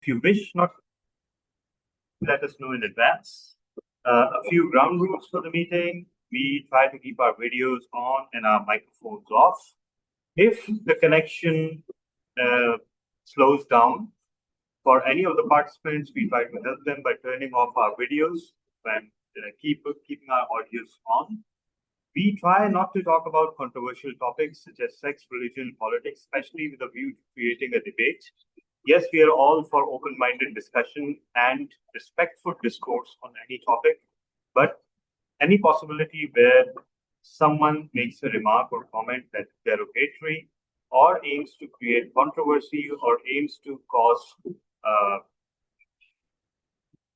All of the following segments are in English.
you wish not, let us know in advance. A few ground rules for the meeting. We try to keep our videos on and our microphones off. If the connection slows down for any of the participants, we try to help them by turning off our videos and keeping our audios on. We try not to talk about controversial topics such as sex, religion, politics, especially with a view to creating a debate. Yes, we are all for open-minded discussion and respectful discourse on any topic, but any possibility where someone makes a remark or comment that derogatory or aims to create controversy or aims to cause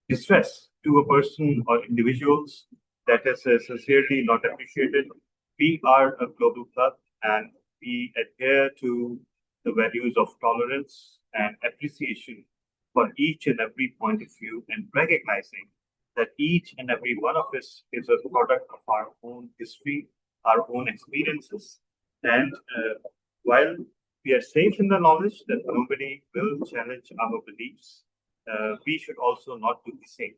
distress to a person or individuals, that is sincerely not appreciated. We are a global club and we adhere to the values of tolerance and appreciation for each and every point of view, and recognizing that each and every one of us is a product of our own history, our own experiences. And while we are safe in the knowledge that nobody will challenge our beliefs, we should also not do the same.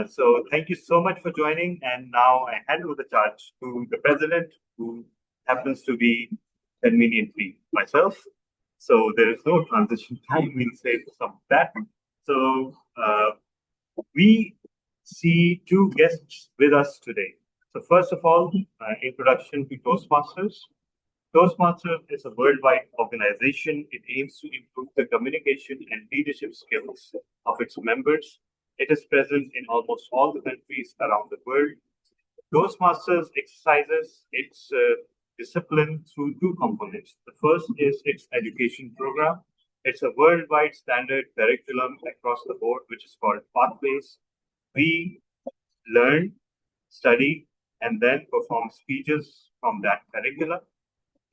So thank you so much for joining. And now I hand over the charge to the president, who happens to be conveniently myself. So there is no transition time. We'll save some of that. So we see two guests with us today. So first of all, introduction to Toastmasters. Toastmasters is a worldwide organization. It aims to improve the communication and leadership skills of its members. It is present in almost all the countries around the world. Toastmasters exercises its discipline through two components. The first is its education program. It's a worldwide standard curriculum across the board, which is called Pathways. We learn, study, and then perform speeches from that curriculum.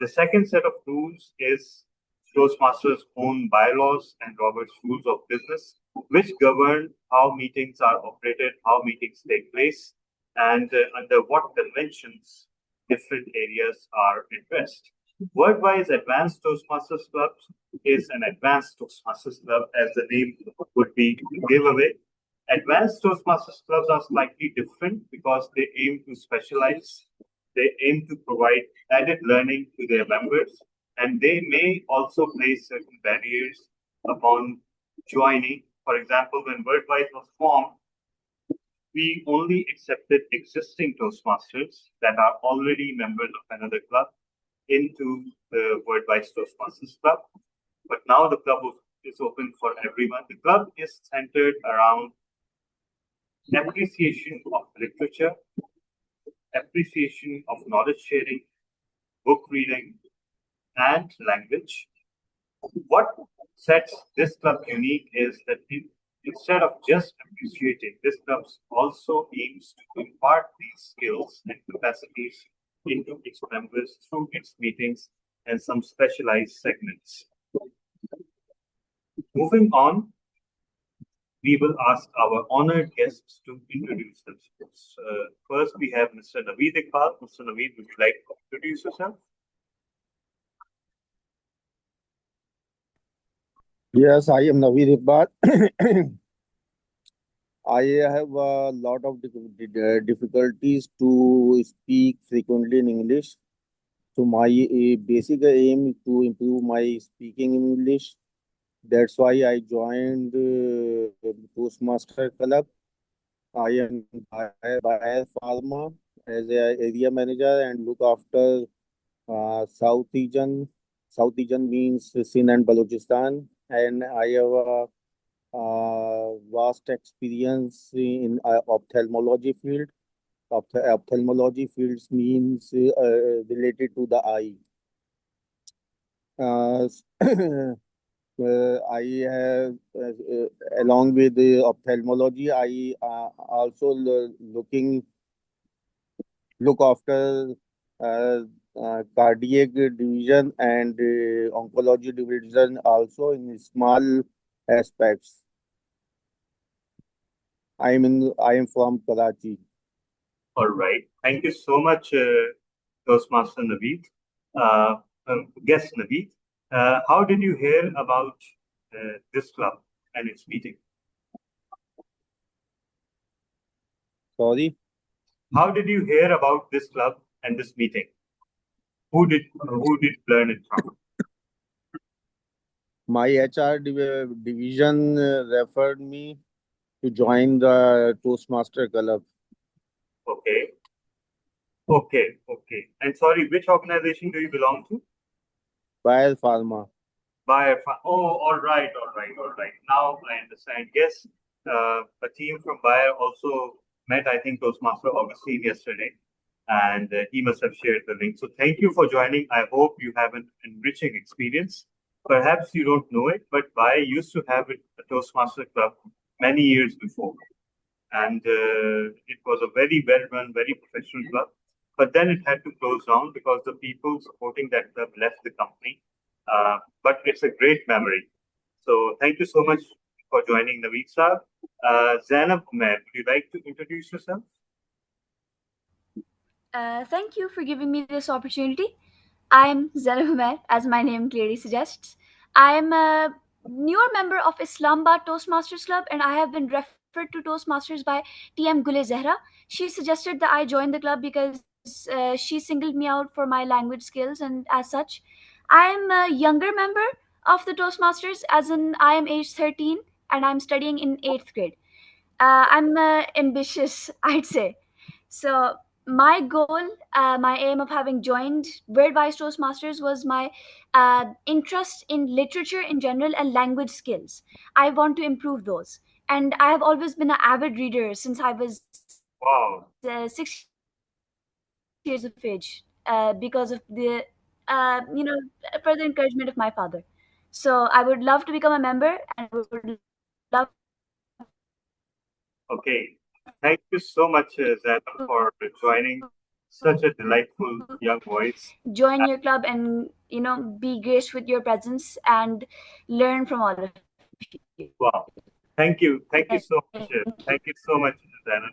The second set of rules is Toastmasters' own bylaws and Robert's Rules of Business, which govern how meetings are operated, how meetings take place, and under what conventions different areas are addressed. WordWise Advanced Toastmasters Club is an advanced Toastmasters Club, as the name would be giveaway. Advanced Toastmasters clubs are slightly different because they aim to specialize. They aim to provide added learning to their members, and they may also place certain barriers upon joining. For example, when WordWise was formed, we only accepted existing Toastmasters that are already members of another club into the WordWise Toastmasters Club. But now the club is open for everyone. The club is centered around appreciation of literature, appreciation of knowledge sharing, book reading, and language. What sets this club unique is that instead of just appreciating, this club also aims to impart these skills and capacities into its members through its meetings and some specialized segments. Moving on, we will ask our honored guests to introduce themselves. First, we have Mr. Naveed Iqbal. Mr. Naveed, would you like to introduce yourself? Yes, I am Naveed Iqbal. I have a lot of difficulties to speak frequently in English. So my basic aim is to improve my speaking in English. That's why I joined Toastmaster Club. I am by Pharma as an area manager and look after South region. South region means Sindh and Balochistan, and I have a vast experience in ophthalmology field. Ophthalmology fields means related to the eye. I have, along with the ophthalmology, I also look after cardiac division and oncology division also in small aspects. I am from Karachi. All right. Thank you so much, Toastmaster Naveed. Guest Naveed, how did you hear about this club? and its meeting? Sorry. How did you hear about this club and this meeting? Who did learn it from? My HR division referred me to join the Toastmaster Club. Okay. Okay. And sorry, which organization do you belong to? Bayer Pharma. Oh, all right. Now I understand. Yes, a team from Bayer also met, I think, Toastmaster Augustine yesterday, and he must have shared the link. So thank you for joining. I hope you have an enriching experience. Perhaps you don't know it, but Bayer used to have a Toastmaster club many years before, and it was a very well-run, very professional club. But then it had to close down because the people supporting that club left the company. But it's a great memory. So thank you so much for joining, Naveed Saab. Zainab Umair, would you like to introduce yourself? Thank you for giving me this opportunity. I'm Zainab Umair, as my name clearly suggests. I am a newer member of Islamabad Toastmasters Club, and I have been referred to Toastmasters by TM Gule Zehra. She suggested that I join the club because she singled me out for my language skills, and as such, I am a younger member of the Toastmasters, as in I am age 13 and I'm studying in 8th grade. I'm ambitious, I'd say. So my goal, my aim of having joined WordWise Toastmasters was my interest in literature in general and language skills. I want to improve those, and I have always been an avid reader since I was Wow. 6 years of age, because of the further encouragement of my father. So I would love to become a member, and would love Okay. Thank you so much, Zainab, for joining. Such a delightful young voice. join your club and be graced with your presence and learn from all of you. Wow. Thank you. Thank you so much. Thank you. Thank you so much, Zainab,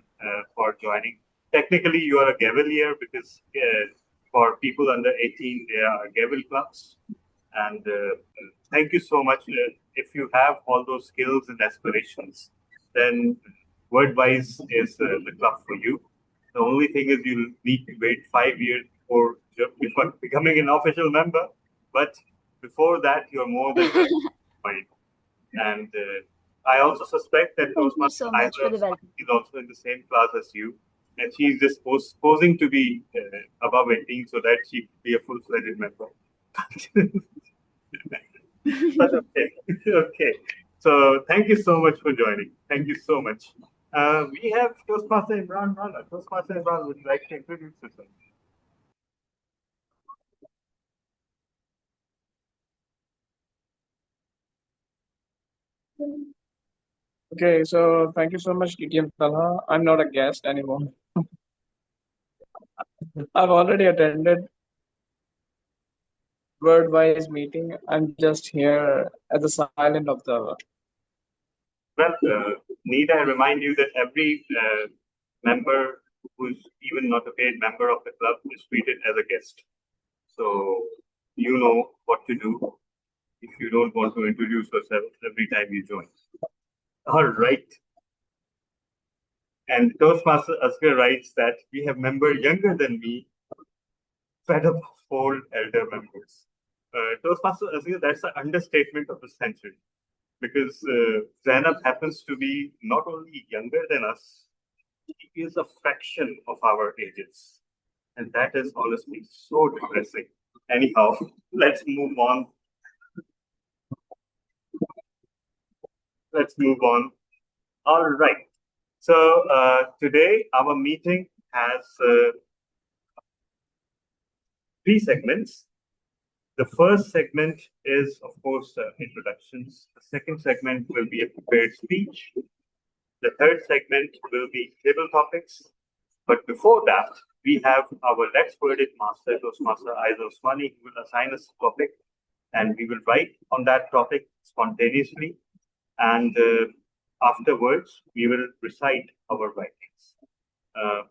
for joining. Technically, you are a Gavelier because for people under 18, there are Gavel clubs. And thank you so much. If you have all those skills and aspirations, then WordWise is the club for you. The only thing is you need to wait 5 years before becoming an official member. But before that, you're more than welcome. And I also suspect that Thank you Toastmaster so much for the welcome. is also in the same class as you. And she's just posing to be above 18 so that she could be a full-fledged member. But okay. Okay. So thank you so much for joining. Thank you so much. We have Toastmaster Imran Rana. Toastmaster Imran, would you like to introduce yourself? Okay, so thank you so much, TTM Talha. I'm not a guest anymore. I've already attended WordWise meeting. I'm just here as a silent observer. Well, need I remind you that every member who's even not a paid member of the club is treated as a guest. So you know what to do if you don't want to introduce yourself every time you join. All right. And Toastmaster Asghar writes that we have member younger than me, fed up of old elder members. Toastmaster Asghar, that's an understatement of the century. Because Zainab happens to be not only younger than us, she is a fraction of our ages. And that is honestly so depressing. Anyhow, let's move on. Let's move on. All right. So today our meeting has 3 segments. The first segment is, of course, introductions. The second segment will be a prepared speech. The third segment will be table topics. But before that, we have our Let's Word It master, Toastmaster Aiza Osmani, who will assign us a topic, and we will write on that topic spontaneously. And afterwards, we will recite our writings.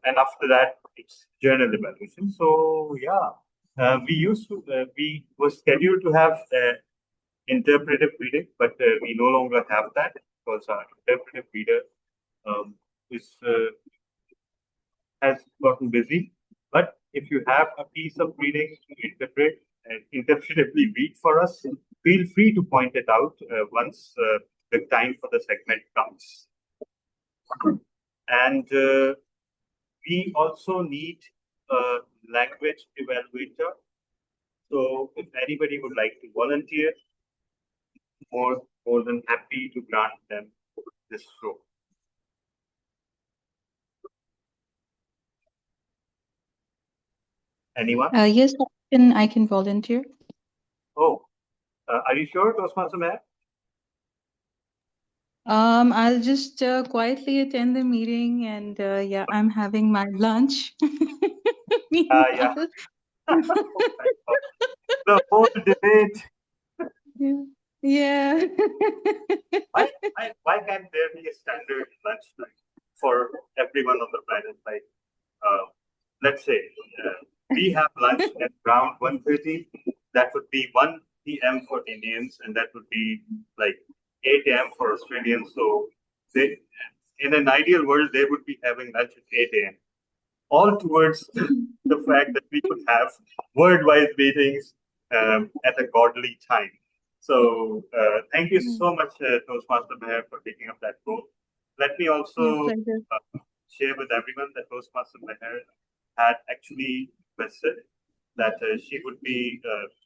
And after that, it's journal evaluation. So, yeah, we were scheduled to have interpretive reading, but we no longer have that. was our interpretive reader, has gotten busy. But if you have a piece of reading to interpret and interpretively read for us, feel free to point it out once the time for the segment comes. And we also need a language evaluator. So if anybody would like to volunteer, more than happy to grant them this role. Anyone? Yes, I can volunteer. Oh, are you sure, Toastmaster Mayor? I'll just quietly attend the meeting, and yeah, I'm having my lunch. Yeah. The whole debate. Yeah. Why can't there be a standard lunchtime for everyone on the planet? Like, let's say we have lunch at around 1:30. That would be 1 p.m. for Indians, and that would be like 8 a.m. for Australians. So they, in an ideal world, they would be having lunch at 8 a.m. All towards the fact that we could have WordWise meetings at a godly time. So thank you so much, Toastmaster Meher, for taking up that role. Let me also share with everyone that Toastmaster Meher had actually requested that she would be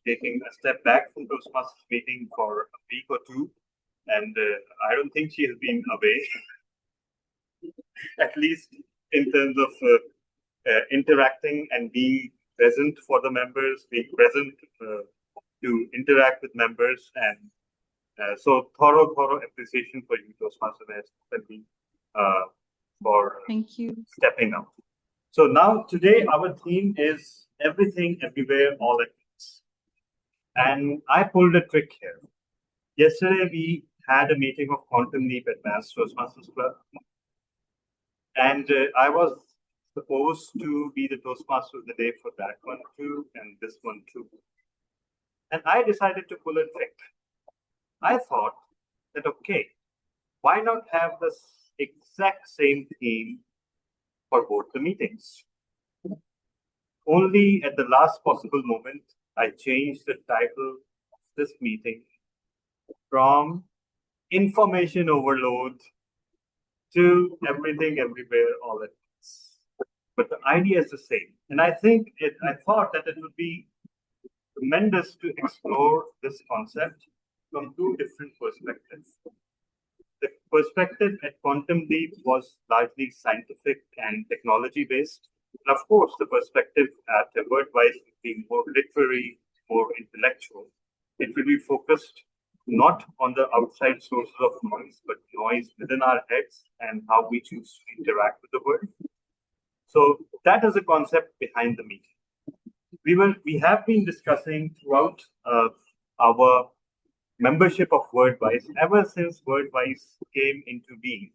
taking a step back from Toastmasters meeting for a week or two. And I don't think she has been away, at least in terms of interacting and being present for the members, being present to interact with members, and so thorough appreciation for you, Toastmaster Meher, for Thank you. stepping up. So now today our theme is everything, everywhere, all at once, and I pulled a trick here. Yesterday we had a meeting of Quantum Leap Advanced Toastmasters Club, and I was supposed to be the Toastmaster of the day for that one too, and this one too. And I decided to pull a trick. I thought that, okay, why not have the exact same theme for both the meetings? Only at the last possible moment, I changed the title of this meeting from information overload to everything, everywhere, all at once. But the idea is the same. And I thought that it would be tremendous to explore this concept from two different perspectives. The perspective at Quantum Leap was largely scientific and technology based. And of course, the perspective at WordWise would be more literary, more intellectual. It will be focused not on the outside sources of noise, but noise within our heads and how we choose to interact with the world. So that is the concept behind the meeting. We have been discussing throughout our membership of WordWise ever since WordWise came into being.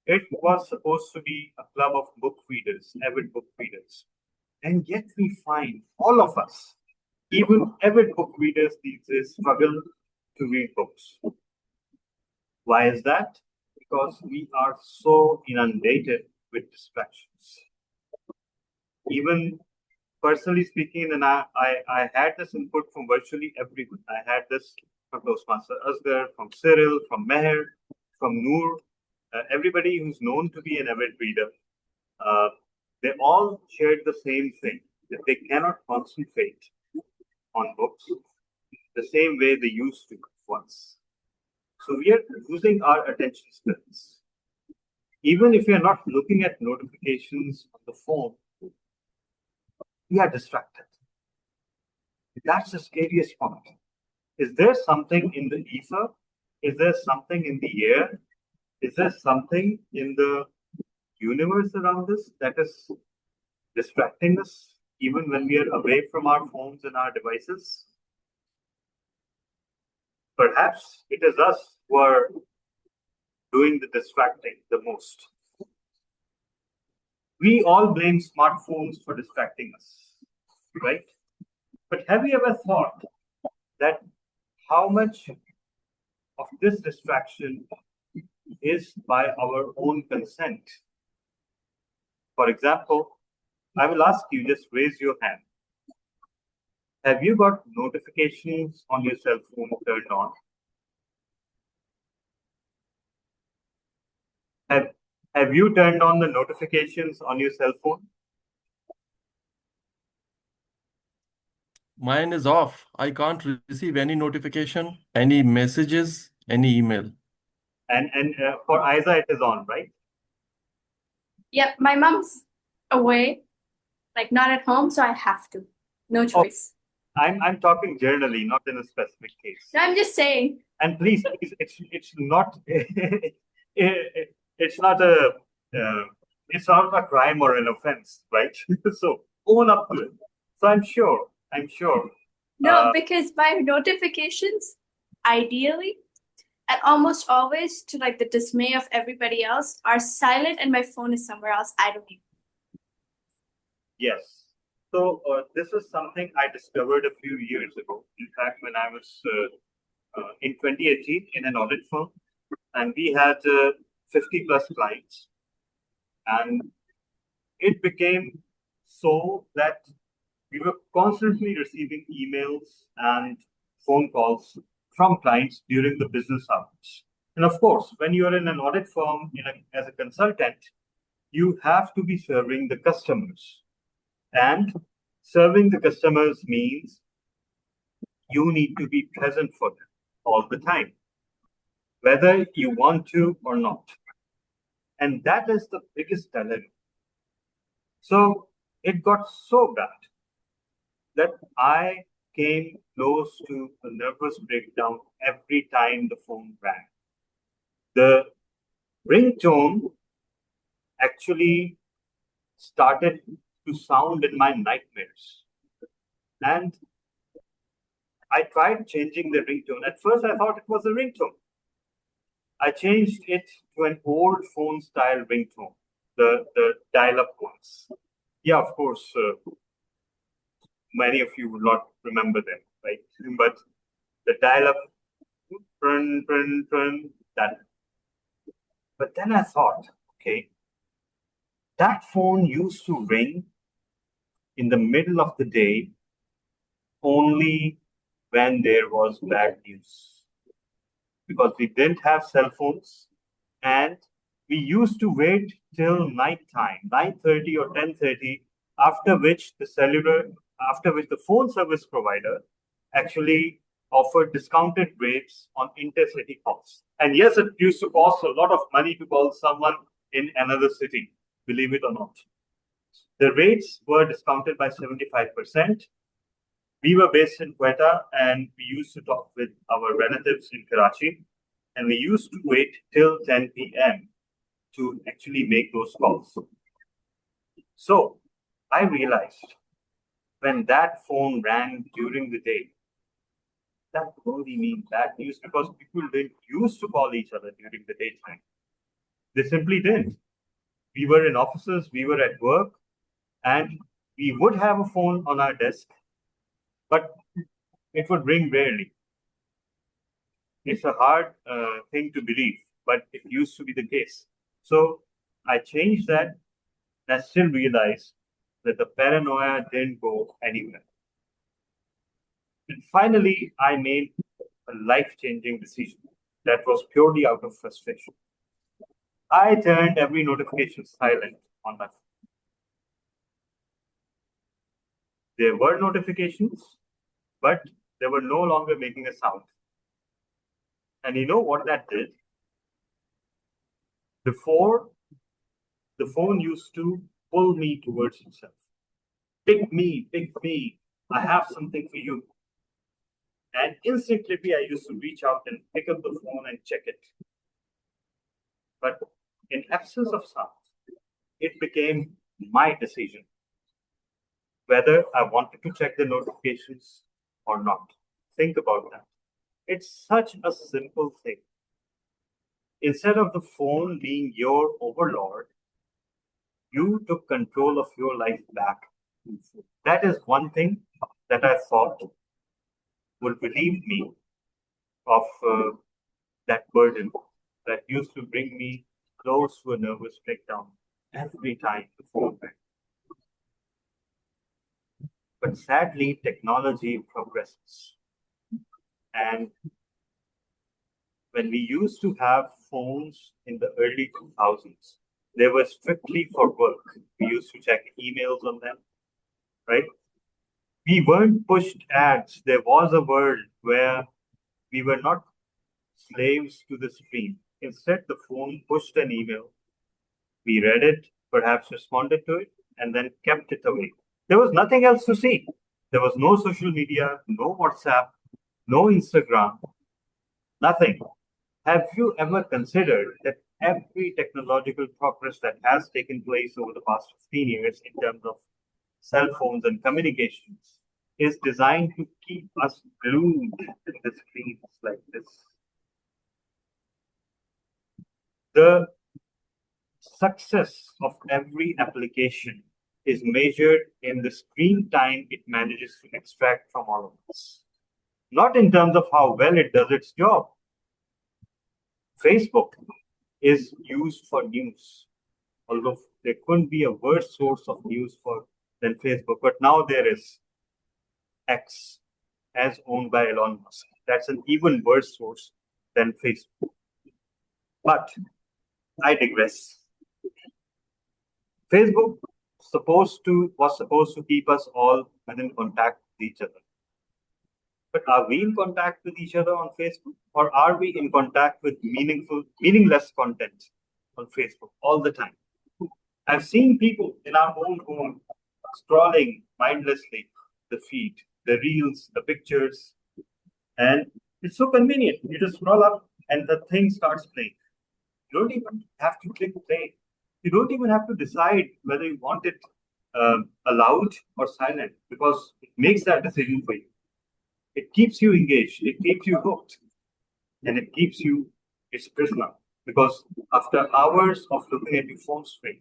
It was supposed to be a club of book readers, avid book readers. And yet we find all of us, even avid book readers these days, struggle to read books. Why is that? Because we are so inundated with distractions. Even personally speaking, and I had this input from virtually everyone. I had this from Toastmaster Asghar, from Cyril, from Meher, from Noor, everybody who's known to be an avid reader. They all shared the same thing, that they cannot concentrate on books the same way they used to once. So we are losing our attention spans. Even if we are not looking at notifications on the phone, we are distracted. That's the scariest part. Is there something in the ether? Is there something in the air? Is there something in the universe around us that is distracting us even when we are away from our phones and our devices? Perhaps it is us who are doing the distracting the most. We all blame smartphones for distracting us, right? But have you ever thought that how much of this distraction is by our own consent. For example, I will ask you, just raise your hand. Have you got notifications on your cell phone turned on? Have you turned on the notifications on your cell phone? Mine is off. I can't receive any notification, any messages, any email. And for Isa, it is on, right? Yep, my mom's away, like not at home, so I have to. No choice. I'm talking generally, not in a specific case. No, I'm just saying. And please, it's not it's not a crime or an offense, right? So own up to it. So I'm sure. No, because my notifications, ideally, and almost always, to like the dismay of everybody else, are silent and my phone is somewhere else. I don't even. Yes. So this is something I discovered a few years ago. In fact, when I was in 2018 in an audit firm, and we had 50 plus clients, and it became so that we were constantly receiving emails and phone calls from clients during the business hours. And of course, when you are in an audit firm as a consultant, you have to be serving the customers. And serving the customers means you need to be present for them all the time, whether you want to or not. And that is the biggest dilemma. So it got so bad that I came close to a nervous breakdown every time the phone rang. The ringtone actually started to sound in my nightmares. And I tried changing the ringtone. At first, I thought it was a ringtone. I changed it to an old phone style ringtone, the dial-up ones. Yeah, of course, many of you will not remember them, right? But the dial-up, that. But then I thought, okay, that phone used to ring in the middle of the day only when there was bad news. Because we didn't have cell phones, and we used to wait till night time, 9:30 or 10:30, after which the phone service provider actually offered discounted rates on intercity calls. And yes, it used to cost a lot of money to call someone in another city, believe it or not. The rates were discounted by 75%. We were based in Quetta, and we used to talk with our relatives in Karachi, and we used to wait till 10 p.m. to actually make those calls. So I realized when that phone rang during the day, that could only mean bad news, because people didn't used to call each other during the daytime. They simply didn't. We were in offices, we were at work, and we would have a phone on our desk, but it would ring rarely. It's a hard thing to believe, but it used to be the case. So I changed that, and I still realized that the paranoia didn't go anywhere. And finally, I made a life-changing decision that was purely out of frustration. I turned every notification silent on my phone. There were notifications, but they were no longer making a sound. And you know what that did? Before, the phone used to pull me towards itself. Pick me, I have something for you. And instinctively, I used to reach out and pick up the phone and check it. But in absence of sound, it became my decision whether I wanted to check the notifications or not. Think about that. It's such a simple thing. Instead of the phone being your overlord, you took control of your life back. That is one thing that I thought would relieve me of that burden that used to bring me close to a nervous breakdown every time the phone rang. But sadly, technology progresses. And when we used to have phones in the early 2000s, they were strictly for work. We used to check emails on them, right? We weren't pushed ads. There was a world where we were not slaves to the screen. Instead, the phone pushed an email. We read it, perhaps responded to it, and then kept it away. There was nothing else to see. There was no social media, no WhatsApp, no Instagram, nothing. Have you ever considered that every technological progress that has taken place over the past 15 years in terms of cell phones and communications is designed to keep us glued to the screens like this? The success of every application is measured in the screen time it manages to extract from all of us, not in terms of how well it does its job. Facebook is used for news, although there couldn't be a worse source of news than Facebook. But now there is X, as owned by Elon Musk. That's an even worse source than Facebook. But I digress. Facebook was supposed to keep us all in contact with each other. But are we in contact with each other on Facebook? Or are we in contact with meaningless content on Facebook all the time? I've seen people in our own home scrolling mindlessly the feed, the reels, the pictures, and it's so convenient. You just scroll up and the thing starts playing. You don't even have to click play. You don't even have to decide whether you want it allowed or silent, because it makes that decision for you. It keeps you engaged, it keeps you hooked, and it keeps you its prisoner. Because after hours of looking at your phone screen,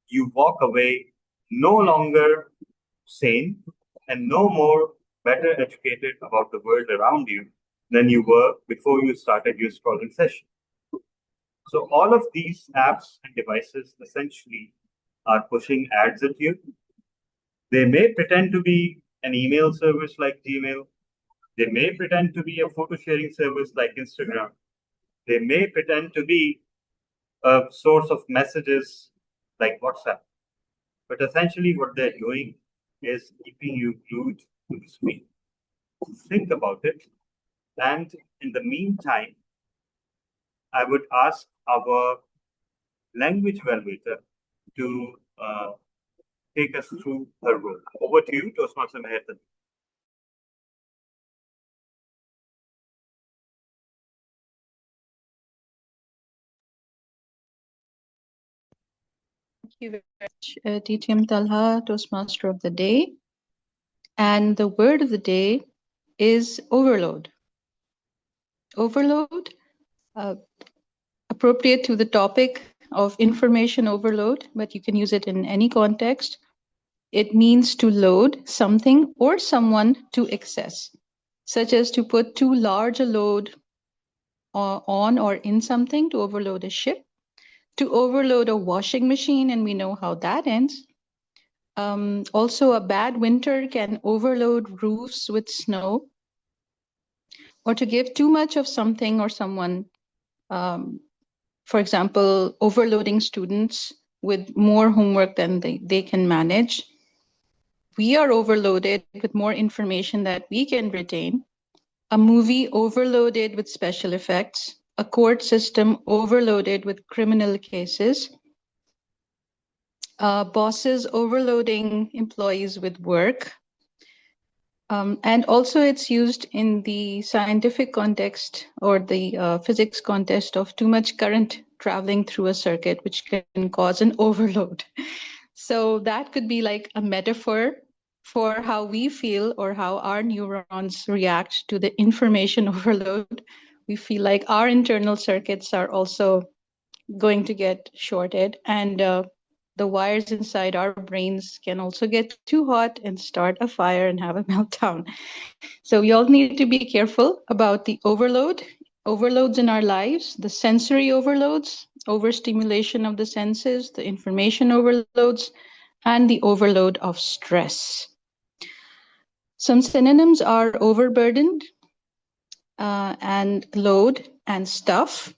you walk away no longer sane and no more better educated about the world around you than you were before you started your scrolling session. So all of these apps and devices essentially are pushing ads at you. They may pretend to be an email service like Gmail. They may pretend to be a photo sharing service like Instagram. They may pretend to be a source of messages like WhatsApp. But essentially what they're doing is keeping you glued to the screen. Think about it. And in the meantime, I would ask our language evaluator to take us through her role. Over to you, Toastmaster Mehertan. Thank you very much, TTM Talha, Toastmaster of the Day. And the word of the day is overload. Overload, appropriate to the topic of information overload, but you can use it in any context. It means to load something or someone to excess, such as to put too large a load on or in something, to overload a ship, to overload a washing machine, and we know how that ends. Also, a bad winter can overload roofs with snow, or to give too much of something or someone. For example, overloading students with more homework than they can manage. We are overloaded with more information that we can retain. A movie overloaded with special effects. A court system overloaded with criminal cases. Bosses overloading employees with work. And also it's used in the scientific context or the physics context of too much current traveling through a circuit, which can cause an overload. So that could be like a metaphor for how we feel or how our neurons react to the information overload. We feel like our internal circuits are also going to get shorted, and the wires inside our brains can also get too hot and start a fire and have a meltdown. So we all need to be careful about the overload overloads in our lives, the sensory overloads, overstimulation of the senses, the information overloads, and the overload of stress. Some synonyms are overburdened and load and stuff.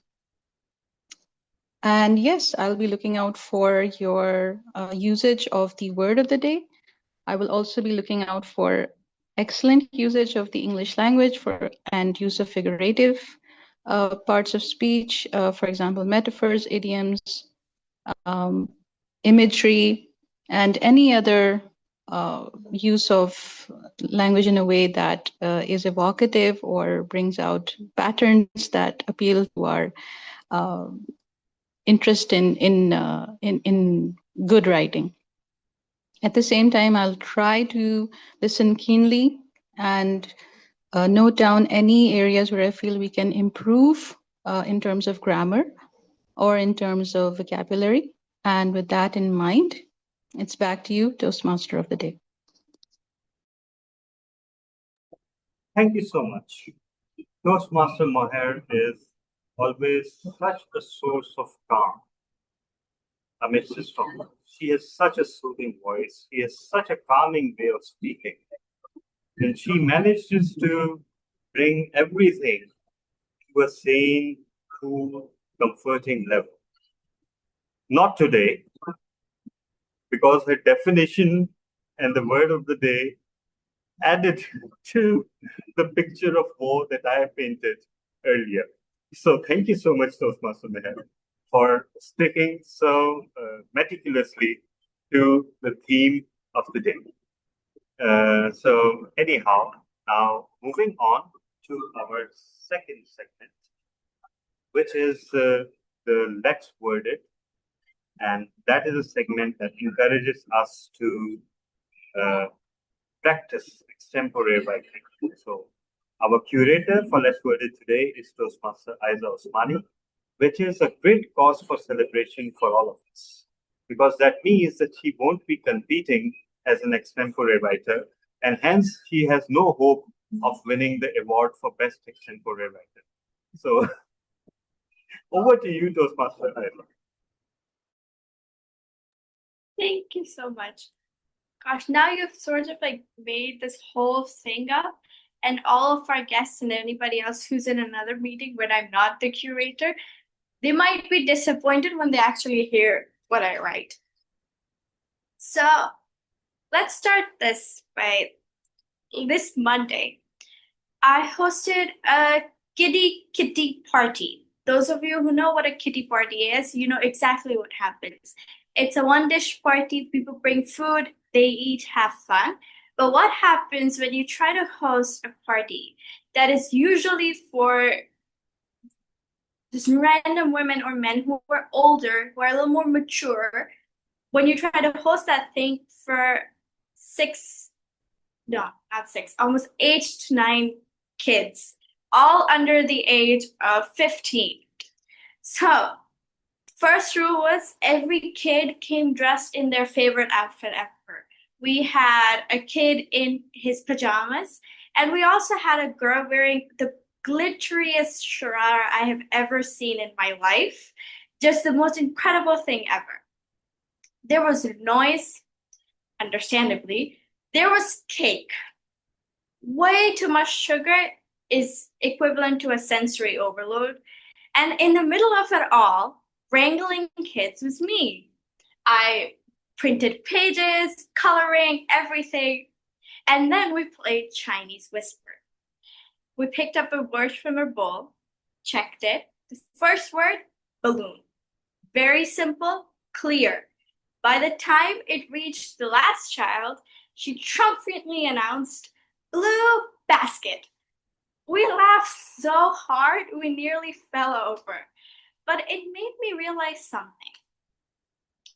And yes, I'll be looking out for your usage of the word of the day. I will also be looking out for excellent usage of the English language and use of figurative parts of speech, for example, metaphors, idioms, imagery, and any other use of language in a way that is evocative or brings out patterns that appeal to our interest in good writing. At the same time, I'll try to listen keenly and note down any areas where I feel we can improve in terms of grammar or in terms of vocabulary. And with that in mind, it's back to you, Toastmaster of the Day. Thank you so much. Toastmaster Moher is always such a source of calm amidst the storm. She has such a soothing voice. She has such a calming way of speaking. And she manages to bring everything to a sane, cool, comforting level. Not today, because her definition and the word of the day added to the picture of woe that I have painted earlier. So thank you so much, Toastmaster Meher, for sticking so meticulously to the theme of the day. So anyhow, now moving on to our second segment, which is the Let's Word It. And that is a segment that encourages us to practice extempore writing. So our curator for Let's Word It today is Toastmaster Aiza Osmani, which is a great cause for celebration for all of us, because that means that she won't be competing as an extempore writer, and hence she has no hope of winning the award for Best Extempore Writer. So over to you, Toastmaster Aiza. Thank you so much. Gosh, now you've sort of like made this whole thing up, and all of our guests and anybody else who's in another meeting when I'm not the curator, they might be disappointed when they actually hear what I write. So let's start this by this Monday. I hosted a kitty party. Those of you who know what a kitty party is, you know exactly what happens. It's a one-dish party. People bring food, they eat, have fun. But what happens when you try to host a party that is usually for just random women or men who are older, who are a little more mature, when you try to host that thing for almost 8 to 9 kids, all under the age of 15. So, first rule was every kid came dressed in their favorite outfit ever. We had a kid in his pajamas, and we also had a girl wearing the glitteriest sharara I have ever seen in my life. Just the most incredible thing ever. There was noise, understandably. There was cake. Way too much sugar is equivalent to a sensory overload. And in the middle of it all, wrangling kids was me. I printed pages, coloring, everything. And then we played Chinese Whisper. We picked up a word from her bowl, checked it. The first word, balloon. Very simple, clear. By the time it reached the last child, she triumphantly announced, blue basket. We laughed so hard we nearly fell over. But it made me realize something.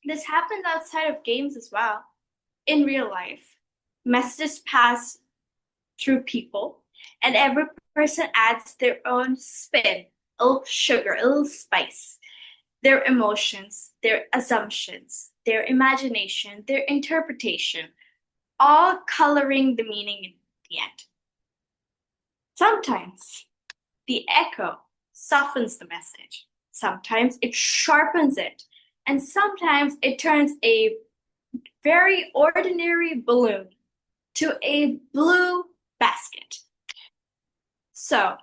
This happens outside of games as well. In real life, messages pass through people, and every person adds their own spin, a little sugar, a little spice. Their emotions, their assumptions, their imagination, their interpretation, all coloring the meaning in the end. Sometimes the echo softens the message. Sometimes it sharpens it. And sometimes it turns a very ordinary balloon to a blue basket. So,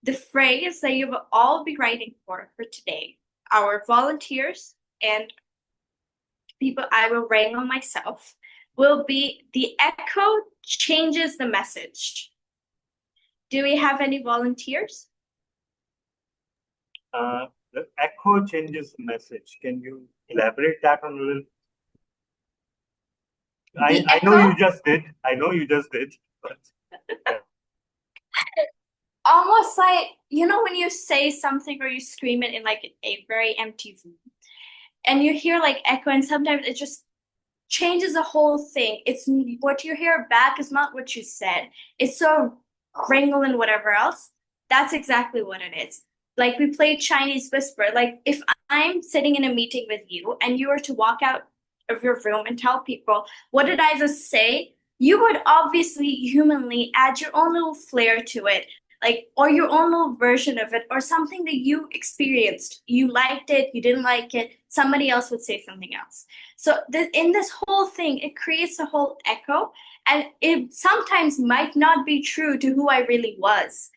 the phrase that you will all be writing for today, our volunteers and people I will wrangle myself, will be the echo changes the message. Do we have any volunteers? The echo changes the message. Can you elaborate that on a little? I know you just did. I know you just did. But almost like, you know, when you say something or you scream it in like a very empty room and you hear like echo, and sometimes it just changes the whole thing. It's what you hear back is not what you said. It's so wrangle and whatever else. That's exactly what it is. Like we played Chinese whisper. Like if I'm sitting in a meeting with you and you were to walk out of your room and tell people, what did I just say? You would obviously humanly add your own little flair to it, like, or your own little version of it, or something that you experienced. You liked it, you didn't like it, somebody else would say something else. So in this whole thing, it creates a whole echo, and it sometimes might not be true to who I really was.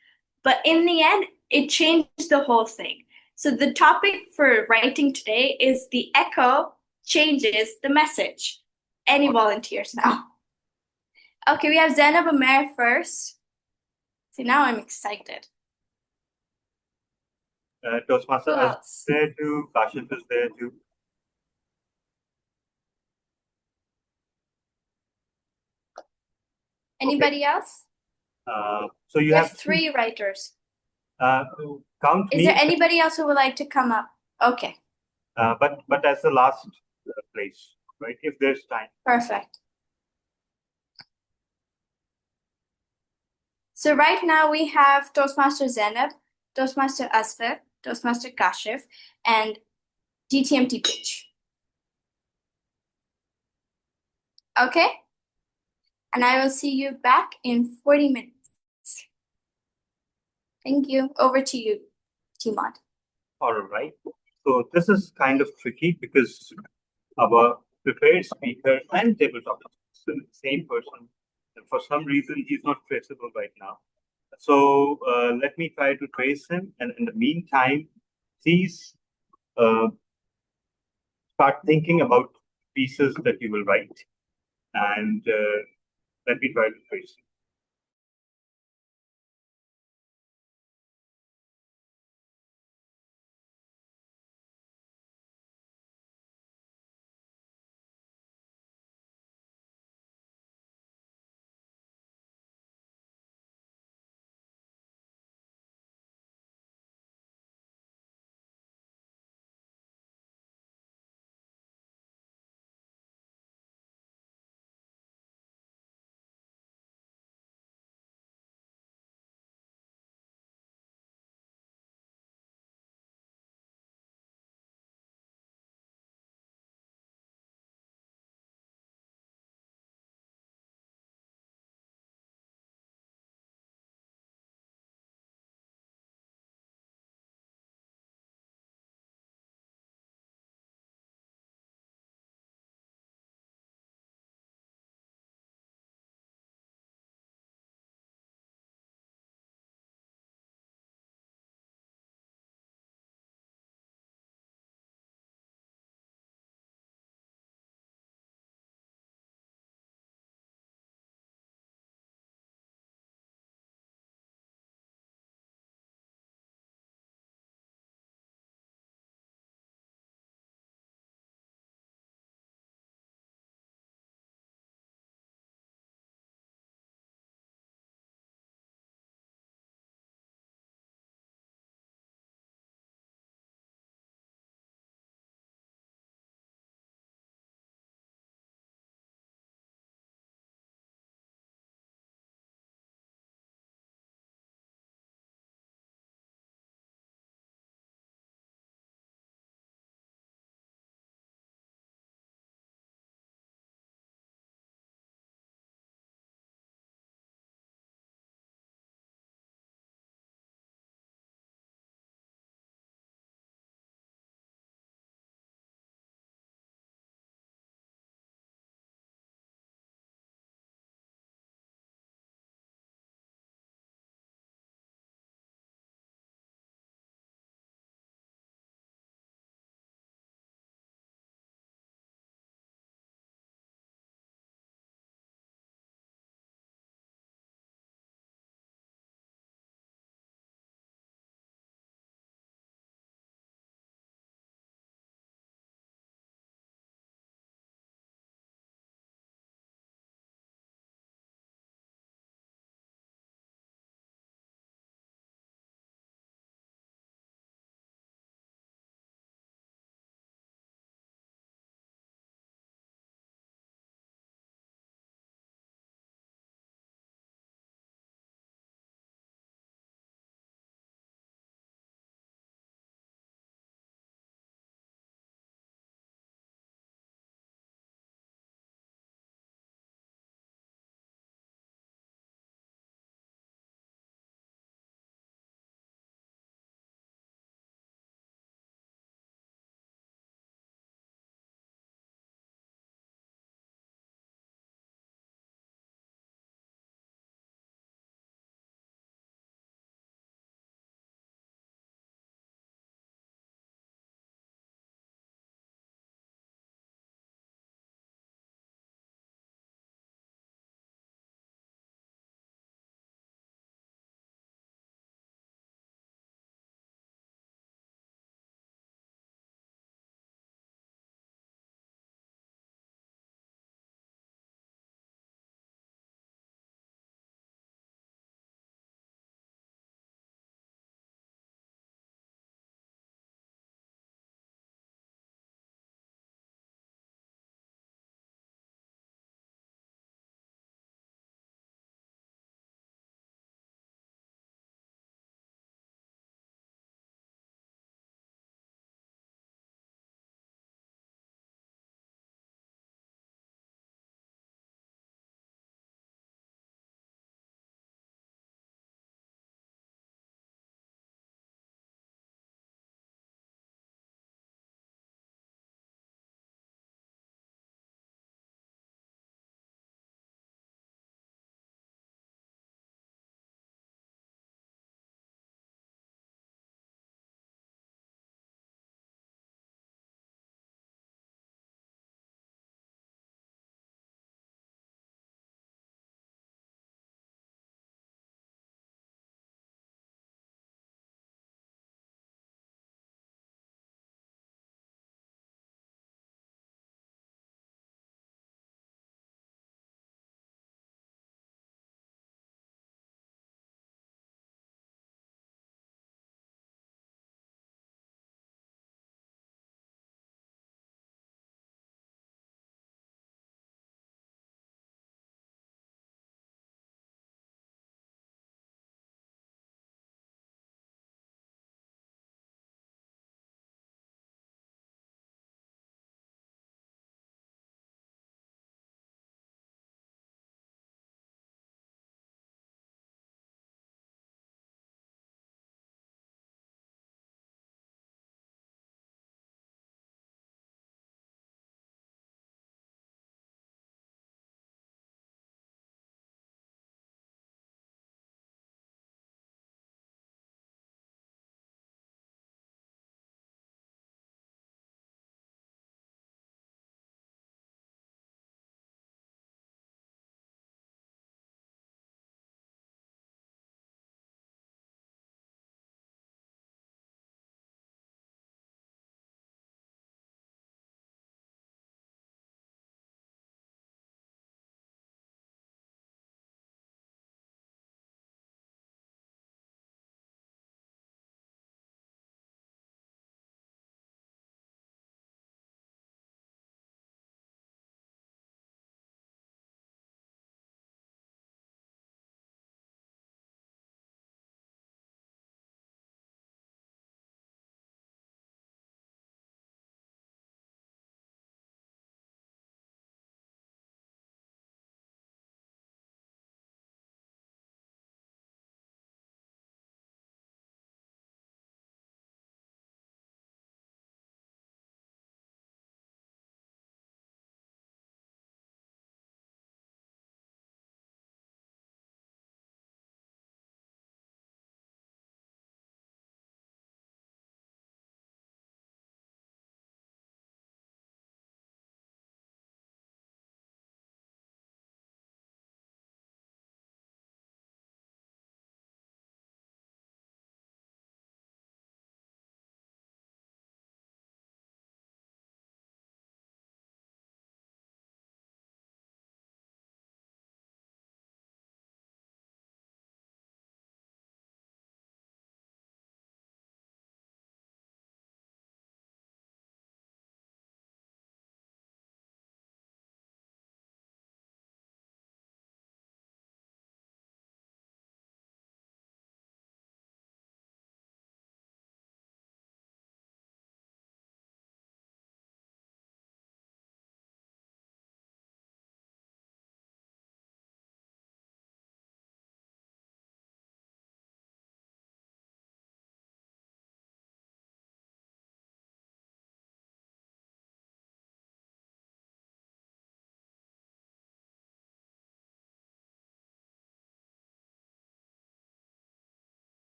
But in the end, it changed the whole thing. So the topic for writing today is the echo changes the message. Any volunteers now? Okay, we have Zainab Amer first. See, now I'm excited. Toastmaster Who is else? there too. Kashif is there too. Anybody else? So you We have have three writers. count Is me. there anybody else who would like to come up? Okay, But as the last place, right? If there's time. perfect. So right now we have Toastmaster Zainab, Toastmaster Asfer, Toastmaster Kashif, and DTMT Pitch. Okay? And I will see you back in 40 minutes. Thank you. Over to you, Timad. All right. So this is kind of tricky because our prepared speaker and tabletop is the same person. And for some reason, he's not traceable right now. So let me try to trace him. And in the meantime, please start thinking about pieces that you will write. And let me try to trace him.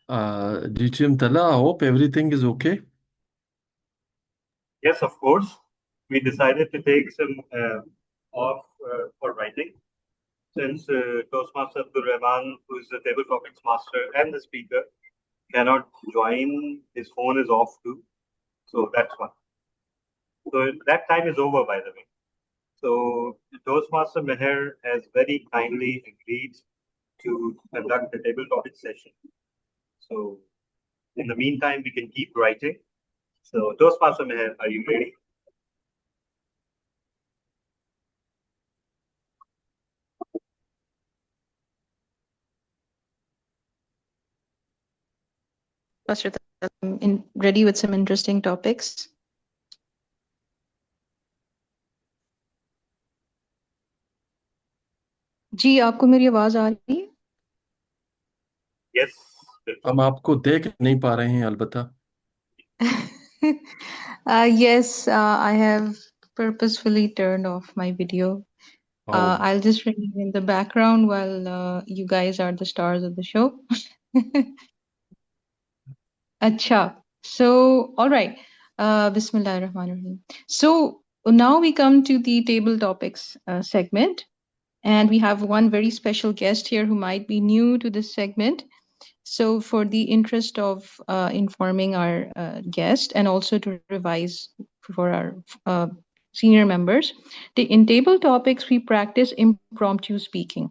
DTM Tala, I hope everything is okay. Yes, of course. We decided to take some off for writing since Toastmaster Abdul Rahman, who is the table topics master and the speaker, cannot join. His phone is off too. So that's one. So that time is over, by the way. So Toastmaster Meher has very kindly agreed to conduct the table topic session. So in the meantime, we can keep writing. So Toastmaster Meher, are you ready? Pastor, ready with some interesting topics. जी आपको मेरी आवाज आ रही है? Yes. हम आपको देख नहीं पा रहे हैं अलबत्ता. Yes, I have purposefully turned off my video. Oh. I'll just remain in the background while you guys are the stars of the show. Acha. So, all right. Bismillahirrahmanirrahim. So now we come to the table topics segment, and we have one very special guest here who might be new to this segment. So, for the interest of informing our guest and also to revise for our senior members, in table topics, we practice impromptu speaking.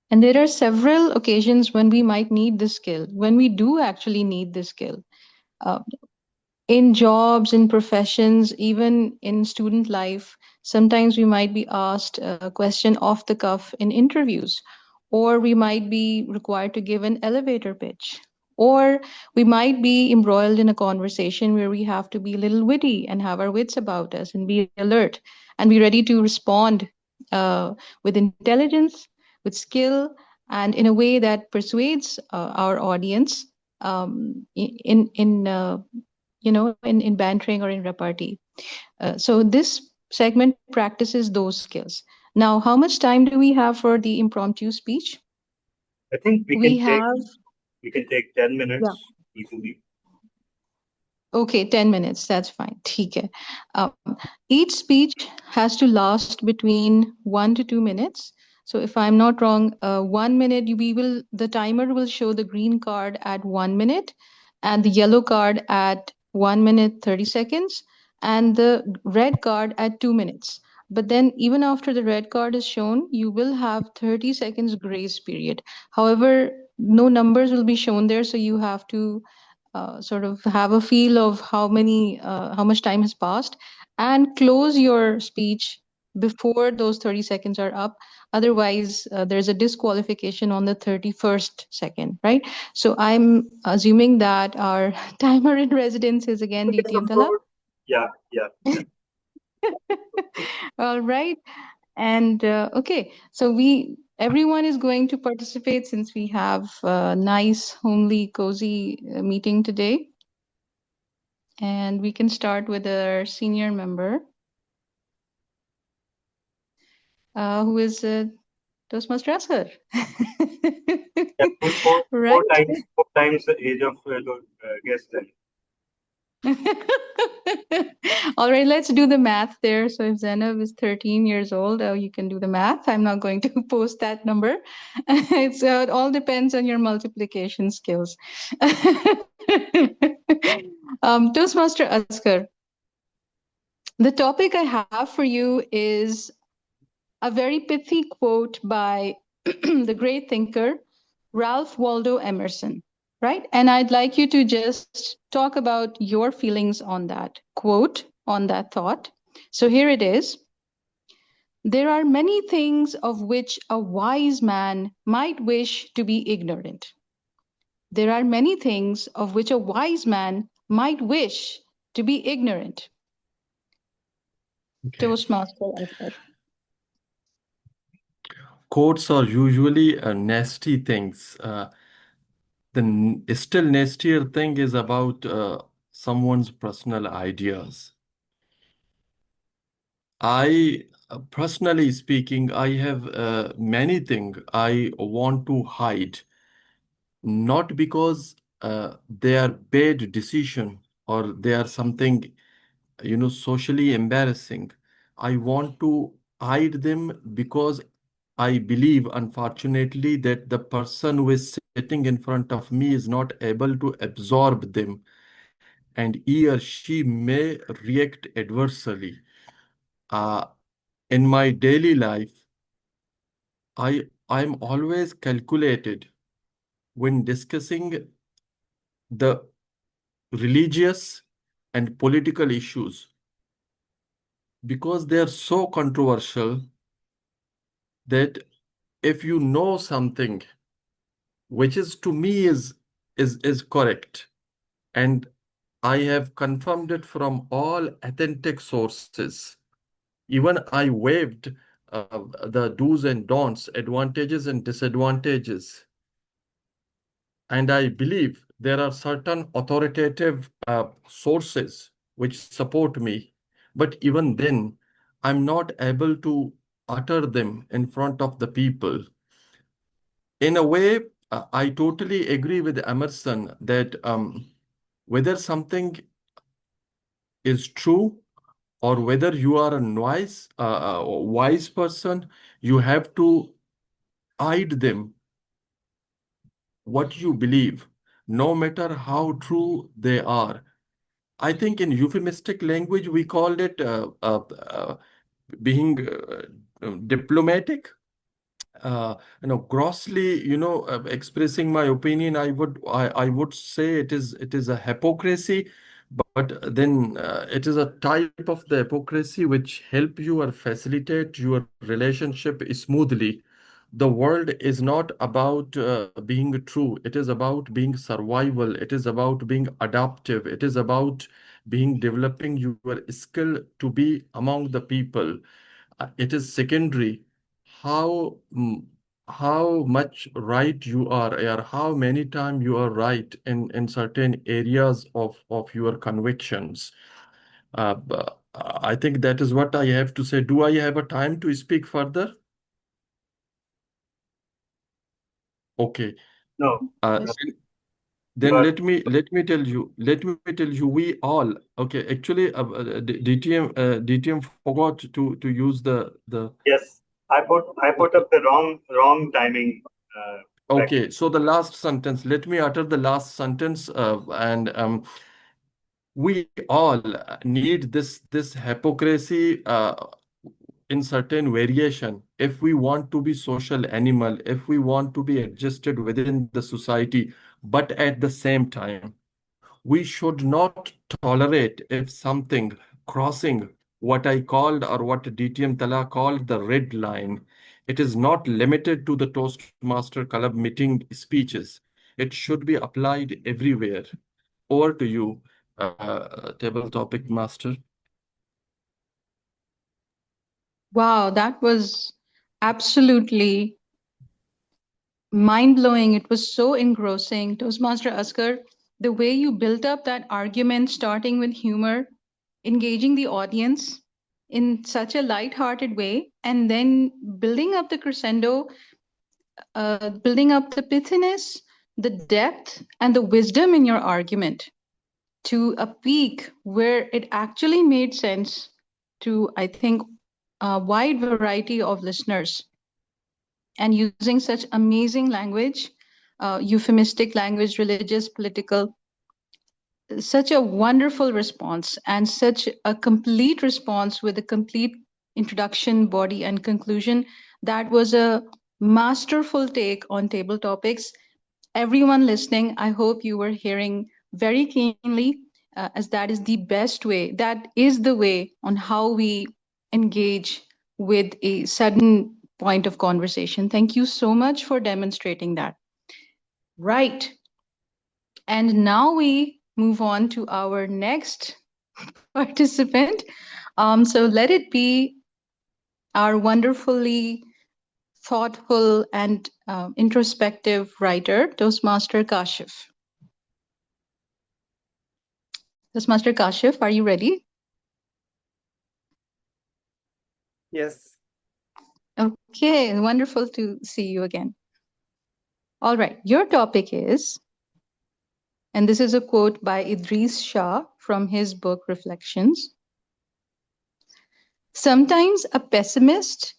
And there are several occasions when we might need this skill, when we do actually need this skill. Uh, in jobs, in professions, even in student life, sometimes we might be asked a question off the cuff in interviews, or we might be required to give an elevator pitch, or we might be embroiled in a conversation where we have to be a little witty and have our wits about us and be alert and be ready to respond with intelligence, with skill, and in a way that persuades our audience in in bantering or in repartee. So this segment practices those skills. Now, how much time do we have for the impromptu speech? I think We have 10 minutes easily. Okay, 10 minutes. That's fine. ठीक है. Each speech has to last between 1 to 2 minutes. So if I'm not wrong, 1 minute, the timer will show the green card at 1 minute and the yellow card at 1 minute 30 seconds and the red card at 2 minutes. But then even after the red card is shown, you will have 30 seconds grace period. However, no numbers will be shown there, so you have to sort of have a feel of how much time has passed and close your speech before those 30 seconds are up. Otherwise, there's a disqualification on the 31st second, right? So I'm assuming that our timer in residence is again DTM Tala. Yeah. All right. And okay, so everyone is going to participate since we have a nice, homely, cozy meeting today. And we can start with our senior member, who is Toastmaster Asghar. Yeah, who's four Right? times the age of guest then. All right, let's do the math there. So if Zainab is 13 years old, you can do the math. I'm not going to post that number. It all depends on your multiplication skills. Toastmaster Asghar, the topic I have for you is a very pithy quote by the great thinker Ralph Waldo Emerson, right? And I'd like you to just talk about your feelings on that quote, on that thought. So here it is. There are many things of which a wise man might wish to be ignorant. There are many things of which a wise man might wish to be ignorant. Okay. Toastmaster Asghar. Quotes are usually nasty things. The still nastier thing is about someone's personal ideas. Personally speaking, I have many things I want to hide. not because they are bad decision or they are something, socially embarrassing. I want to hide them because I believe, unfortunately, that the person who is sitting in front of me is not able to absorb them, and he or she may react adversely. Uh, in my daily life, I'm always calculated when discussing the religious and political issues because they are so controversial that if you know something which is to me is correct, and I have confirmed it from all authentic sources. Even I waived the do's and don'ts, advantages and disadvantages. And I believe there are certain authoritative sources which support me. But even then, I'm not able to utter them in front of the people. In a way, I totally agree with Emerson that whether something is true or whether you are a wise person, you have to hide them what you believe, no matter how true they are. I think in euphemistic language, we called it being diplomatic. Grossly, expressing my opinion, I would say it is a hypocrisy, but then it is a type of the hypocrisy which help you or facilitate your relationship smoothly. The world is not about being true. It is about being survival. It is about being adaptive. It is about being developing your skill to be among the people. It is secondary how how much right you are, or how many times you are right in certain areas of your convictions. I think that is what I have to say. Do I have a time to speak further? Okay. No, Uh, Yes. then you are. let me tell you, we all, okay, actually, DTM forgot to use the Yes, I put okay. up the wrong timing. Bracket. Okay, so the last sentence, let me utter the last sentence, and we all need this hypocrisy in certain variation if we want to be social animal, if we want to be adjusted within the society, but at the same time, we should not tolerate if something crossing what I called or what DTM Tala called the red line. It is not limited to the Toastmaster Club meeting speeches. It should be applied everywhere. Over to you, table topic master. Wow, that was absolutely mind blowing. It was so engrossing. Toastmaster Askar, the way you built up that argument, starting with humor, engaging the audience in such a light-hearted way, and then building up the crescendo, building up the pithiness, the depth, and the wisdom in your argument to a peak where it actually made sense to, I think, a wide variety of listeners, and using such amazing language, euphemistic language, religious, political, such a wonderful response and such a complete response with a complete introduction, body, and conclusion. That was a masterful take on table topics. Everyone listening, I hope you were hearing very keenly, as that is the best way. That is the way on how we engage with a sudden point of conversation. Thank you so much for demonstrating that. Right. And now we move on to our next participant. So let it be our wonderfully thoughtful and introspective writer, Toastmaster Kashif. Toastmaster Kashif, are you ready? Yes. Okay, wonderful to see you again. All right, your topic is, and this is a quote by Idris Shah from his book Reflections. Sometimes a pessimist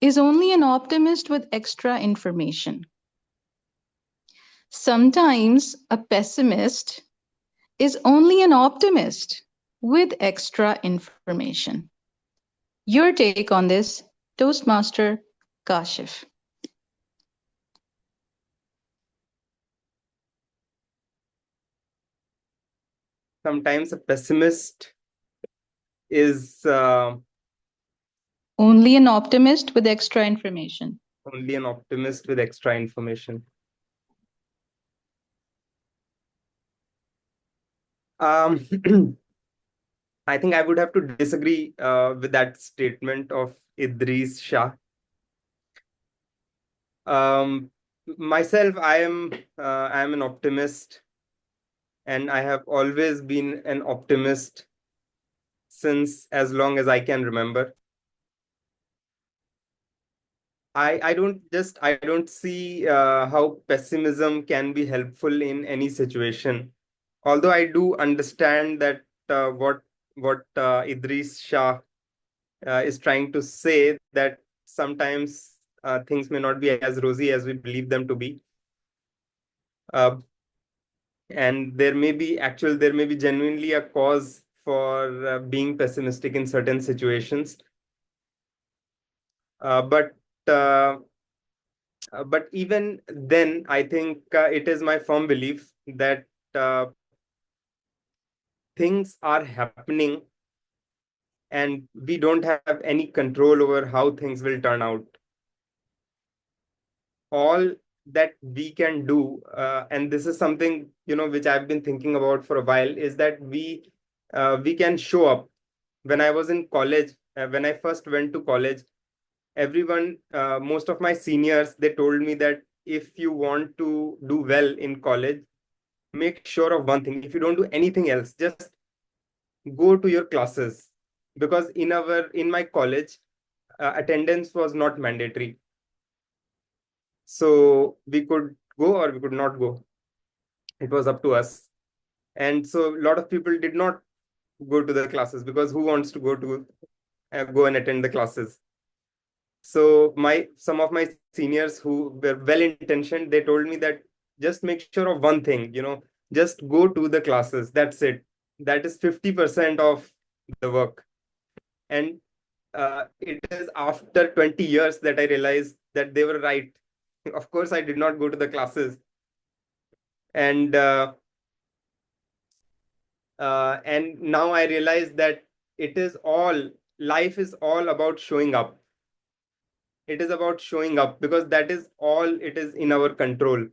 is only an optimist with extra information. Sometimes a pessimist is only an optimist with extra information. Your take on this, Toastmaster Kashif. Sometimes a pessimist is Only an optimist with extra information. only an optimist with extra information. I think I would have to disagree with that statement of Idris Shah. Myself, I am an optimist, and I have always been an optimist since as long as I can remember. I don't see how pessimism can be helpful in any situation. Although I do understand that what Idris Shah is trying to say, that sometimes things may not be as rosy as we believe them to be. And there may be genuinely a cause for being pessimistic in certain situations. But even then, I think it is my firm belief that things are happening and we don't have any control over how things will turn out. All that we can do, and this is something which I've been thinking about for a while, is that we can show up. When I was in college, when I first went to college, everyone, most of my seniors, they told me that if you want to do well in college, make sure of one thing: if you don't do anything else, just go to your classes. Because in my college, attendance was not mandatory, so we could go or we could not go. It was up to us. And so a lot of people did not go to the classes, because who wants to go and attend the classes? So some of my seniors who were well intentioned, they told me that just make sure of one thing, just go to the classes. That's it. That is 50% of the work. And it is after 20 years that I realized that they were right. Of course, I did not go to the classes. And now I realize that life is all about showing up. It is about showing up, because that is all it is in our control.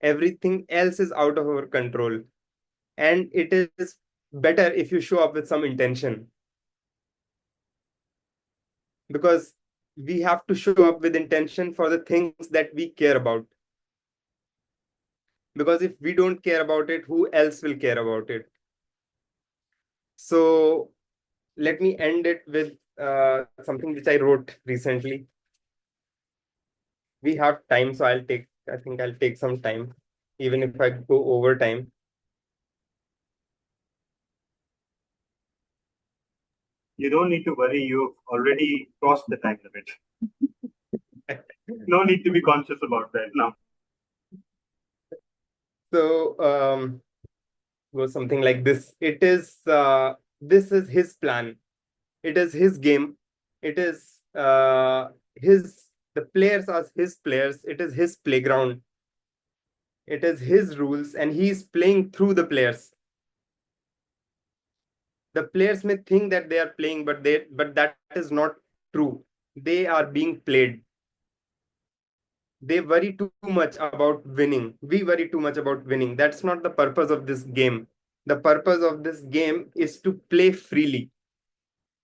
Everything else is out of our control. And it is better if you show up with some intention, because we have to show up with intention for the things that we care about. Because if we don't care about it, who else will care about it? So let me end it with something which I wrote recently. We have time, so I think I'll take some time, even if I go over time. You don't need to worry. You've already crossed the time limit. No need to be conscious about that now. So goes something like this. This is his plan. It is his game. It is the players are his players. It is his playground. It is his rules, and he is playing through the players. The players may think that they are playing, but that is not true. They are being played. They worry too much about winning. We worry too much about winning. That's not the purpose of this game. The purpose of this game is to play freely,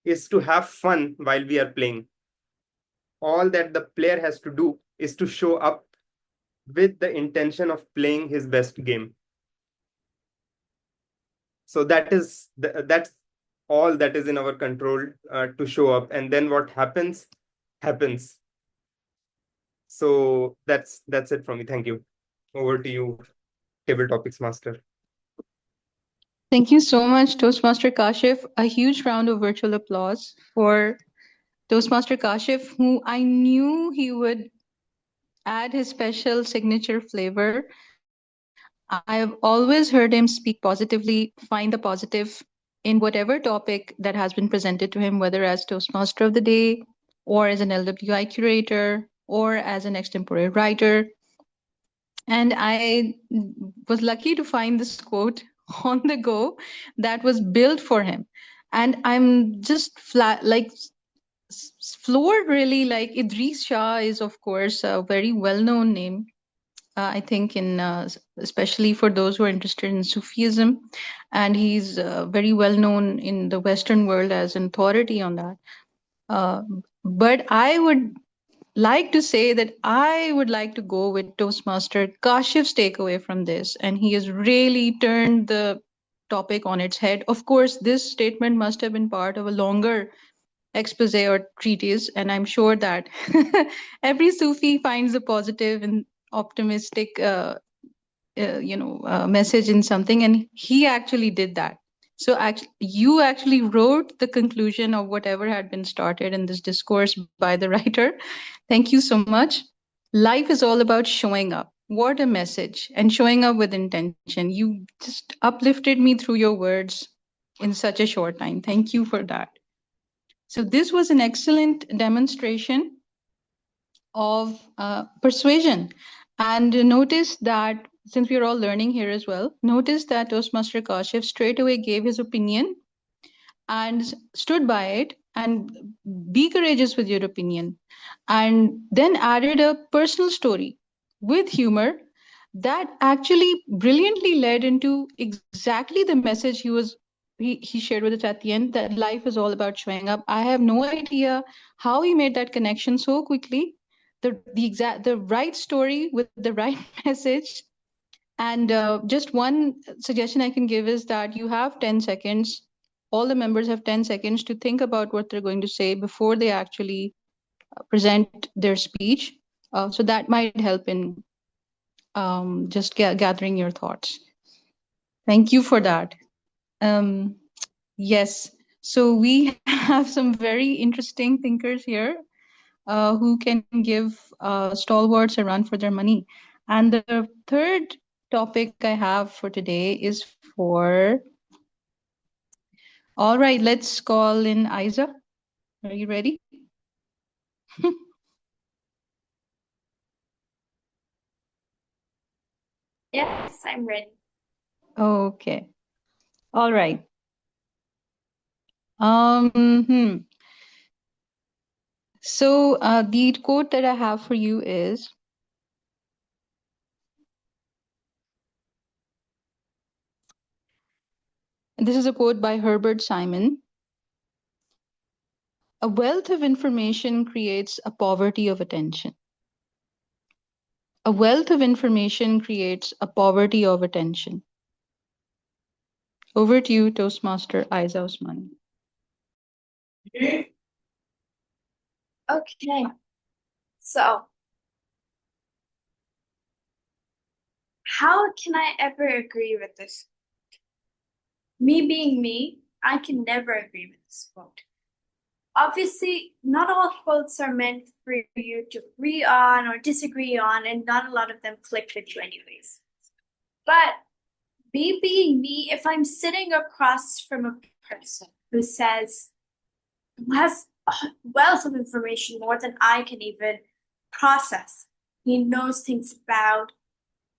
is to have fun while we are playing. All that the player has to do is to show up with the intention of playing his best game. So that's all that is in our control, to show up, and then what happens. So that's it from me. Thank you. Over to you, Table Topics Master. Thank you so much, Toastmaster Kashif. A huge round of virtual applause for Toastmaster Kashif, who I knew he would add his special signature flavor. I have always heard him speak positively, find the positive in whatever topic that has been presented to him, whether as Toastmaster of the Day, or as an LWI curator, or as an extempore writer. And I was lucky to find this quote on the go that was built for him. And I'm just floored, really. Like, Idris Shah is, of course, a very well-known name, I think, especially for those who are interested in Sufism. And he's very well known in the Western world as an authority on that. But I would like to say that I would like to go with Toastmaster Kashif's takeaway from this. And he has really turned the topic on its head. Of course, this statement must have been part of a longer expose or treatise, and I'm sure that every Sufi finds a positive and optimistic message in something, and he actually did that. So you actually wrote the conclusion of whatever had been started in this discourse by the writer. Thank you so much. Life is all about showing up. What a message. And showing up with intention. You just uplifted me through your words in such a short time. Thank you for that. So this was an excellent demonstration of persuasion. And notice that, since we are all learning here as well, notice that Toastmaster Kashif straight away gave his opinion and stood by it, and be courageous with your opinion. And then added a personal story with humor that actually brilliantly led into exactly the message he shared with us at the end, that life is all about showing up. I have no idea how he made that connection so quickly. The right story with the right message. And just one suggestion I can give is that you have 10 seconds. All the members have 10 seconds to think about what they're going to say before they actually present their speech. So that might help in just gathering your thoughts. Thank you for that. Yes, so we have some very interesting thinkers here who can give stalwarts a run for their money. And the third topic I have for today is for... All right, let's call in Isa. Are you ready? Yes, I'm ready. Okay. All right. So the quote that I have for you is, and this is a quote by Herbert Simon: "A wealth of information creates a poverty of attention. A wealth of information creates a poverty of attention." Over to you, Toastmaster Aiza Osmani. Okay. So, how can I ever agree with this? Me being me, I can never agree with this quote. Obviously, not all quotes are meant for you to agree on or disagree on, and not a lot of them click with you anyways. But me being me, if I'm sitting across from a person who has a wealth of information, more than I can even process, he knows things about,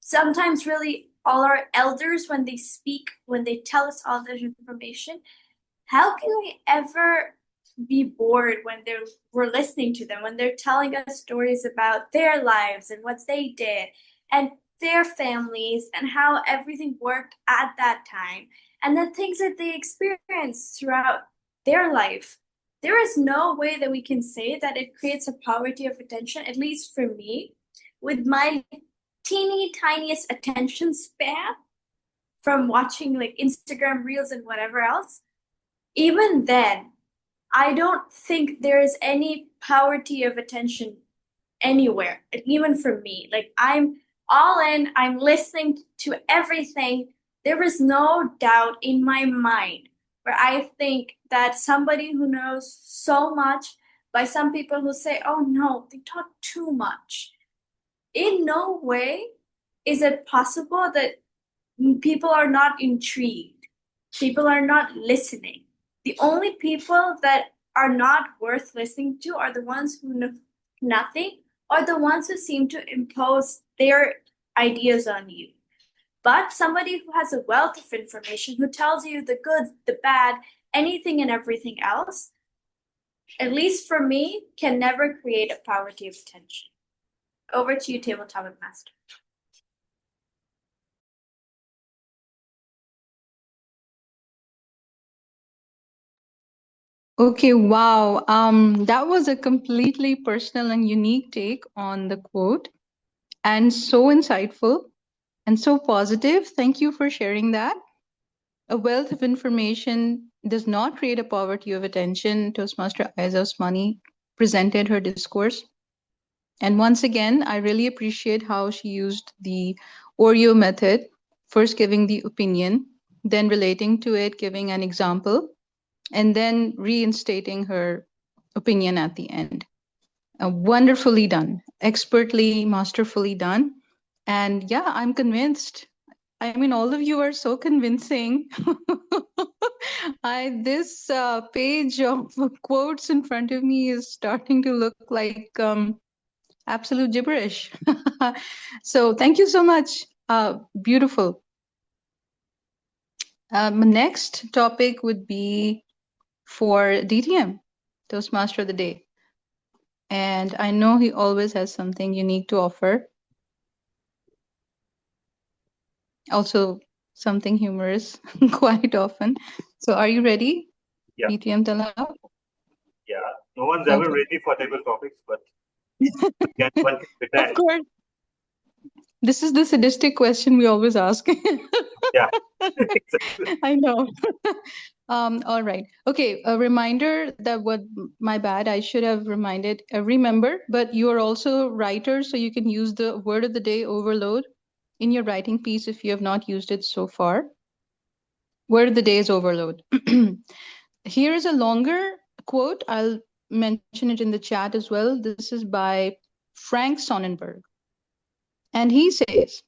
sometimes really all our elders, when they speak, when they tell us all this information, how can we ever be bored when we're listening to them, when they're telling us stories about their lives and what they did and their families and how everything worked at that time, and the things that they experienced throughout their life? There is no way that we can say that it creates a poverty of attention, at least for me, with my teeny tiniest attention span from watching like Instagram reels and whatever else. Even then, I don't think there is any poverty of attention anywhere. And even for me, like I'm all in, I'm listening to everything. There is no doubt in my mind where I think that somebody who knows so much, by some people who say, oh no, they talk too much. In no way is it possible that people are not intrigued. People are not listening. The only people that are not worth listening to are the ones who know nothing, or the ones who seem to impose their ideas on you. But somebody who has a wealth of information, who tells you the good, the bad, anything and everything else, at least for me, can never create a poverty of attention. Over to you, Tabletop Master. Okay, wow. That was a completely personal and unique take on the quote, and so insightful and so positive. Thank you for sharing that. A wealth of information does not create a poverty of attention. Toastmaster Aiza Osmani presented her discourse. And once again, I really appreciate how she used the Oreo method, first giving the opinion, then relating to it, giving an example, and then reinstating her opinion at the end. Wonderfully done, expertly, masterfully done. And yeah, I'm convinced. I mean, all of you are so convincing. This page of quotes in front of me is starting to look like absolute gibberish. So thank you so much. Beautiful. Next topic would be for DTM, Toastmaster of the Day. And I know he always has something unique to offer. Also something humorous quite often. So are you ready? Yeah. DTM Talal? Yeah. No one's ever ready for table topics, but one can pretend. Of course. This is the sadistic question we always ask. Yeah, exactly. I know. All right. Okay. A reminder that my bad. I should have reminded every member, but you are also writers, so you can use the word of the day overload in your writing piece if you have not used it so far. Word of the day is overload. Here is a longer quote. I'll mention it in the chat as well. This is by Frank Sonnenberg. And he says,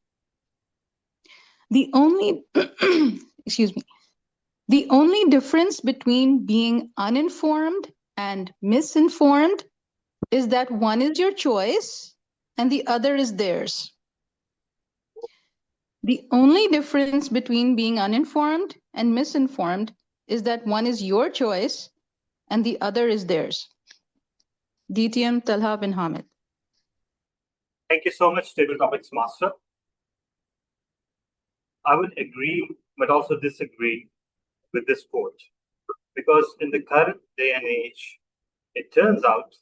the only, excuse me, the only difference between being uninformed and misinformed is that one is your choice and the other is theirs. The only difference between being uninformed and misinformed is that one is your choice and the other is theirs. DTM Talha bin Hamid. Thank you so much, Table Topics Master. I would agree, but also disagree with this quote, because in the current day and age, it turns out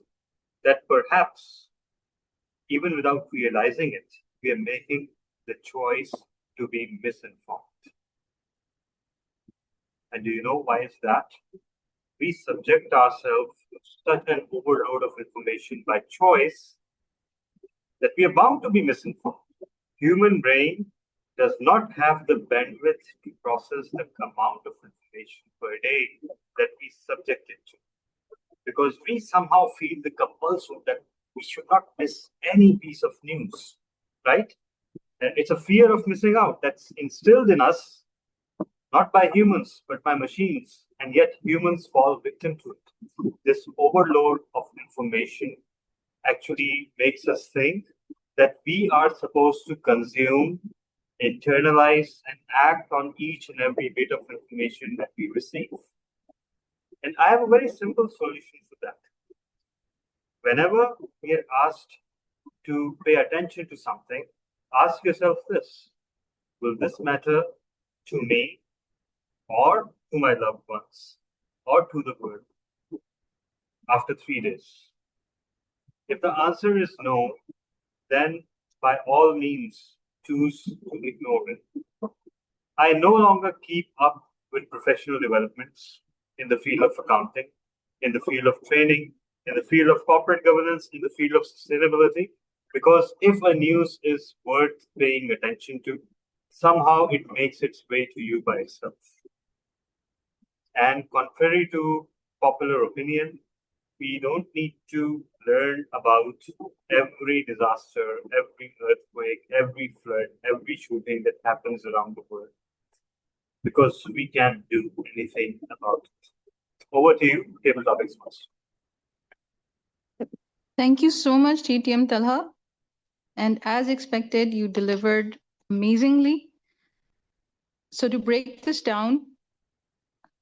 that perhaps, even without realizing it, we are making the choice to be misinformed. And do you know why is that? We subject ourselves to such an overload of information by choice that we are bound to be misinformed. Human brain does not have the bandwidth to process the amount of information per day that we subject it to, because we somehow feel the compulsion that we should not miss any piece of news, right? And it's a fear of missing out that's instilled in us, not by humans, but by machines, and yet humans fall victim to it. This overload of information actually makes us think that we are supposed to consume, internalize, and act on each and every bit of information that we receive. And I have a very simple solution for that. Whenever we are asked to pay attention to something, ask yourself this: will this matter to me, or to my loved ones, or to the world after 3 days? If the answer is no, then by all means choose to ignore it. I no longer keep up with professional developments in the field of accounting, in the field of training, in the field of corporate governance, in the field of sustainability, because if a news is worth paying attention to, somehow it makes its way to you by itself. And contrary to popular opinion, we don't need to learn about every disaster, every earthquake, every flood, every shooting that happens around the world, because we can't do anything about it. Over to you, Table Topics Master. Thank you so much, TTM Talha. And as expected, you delivered amazingly. So to break this down,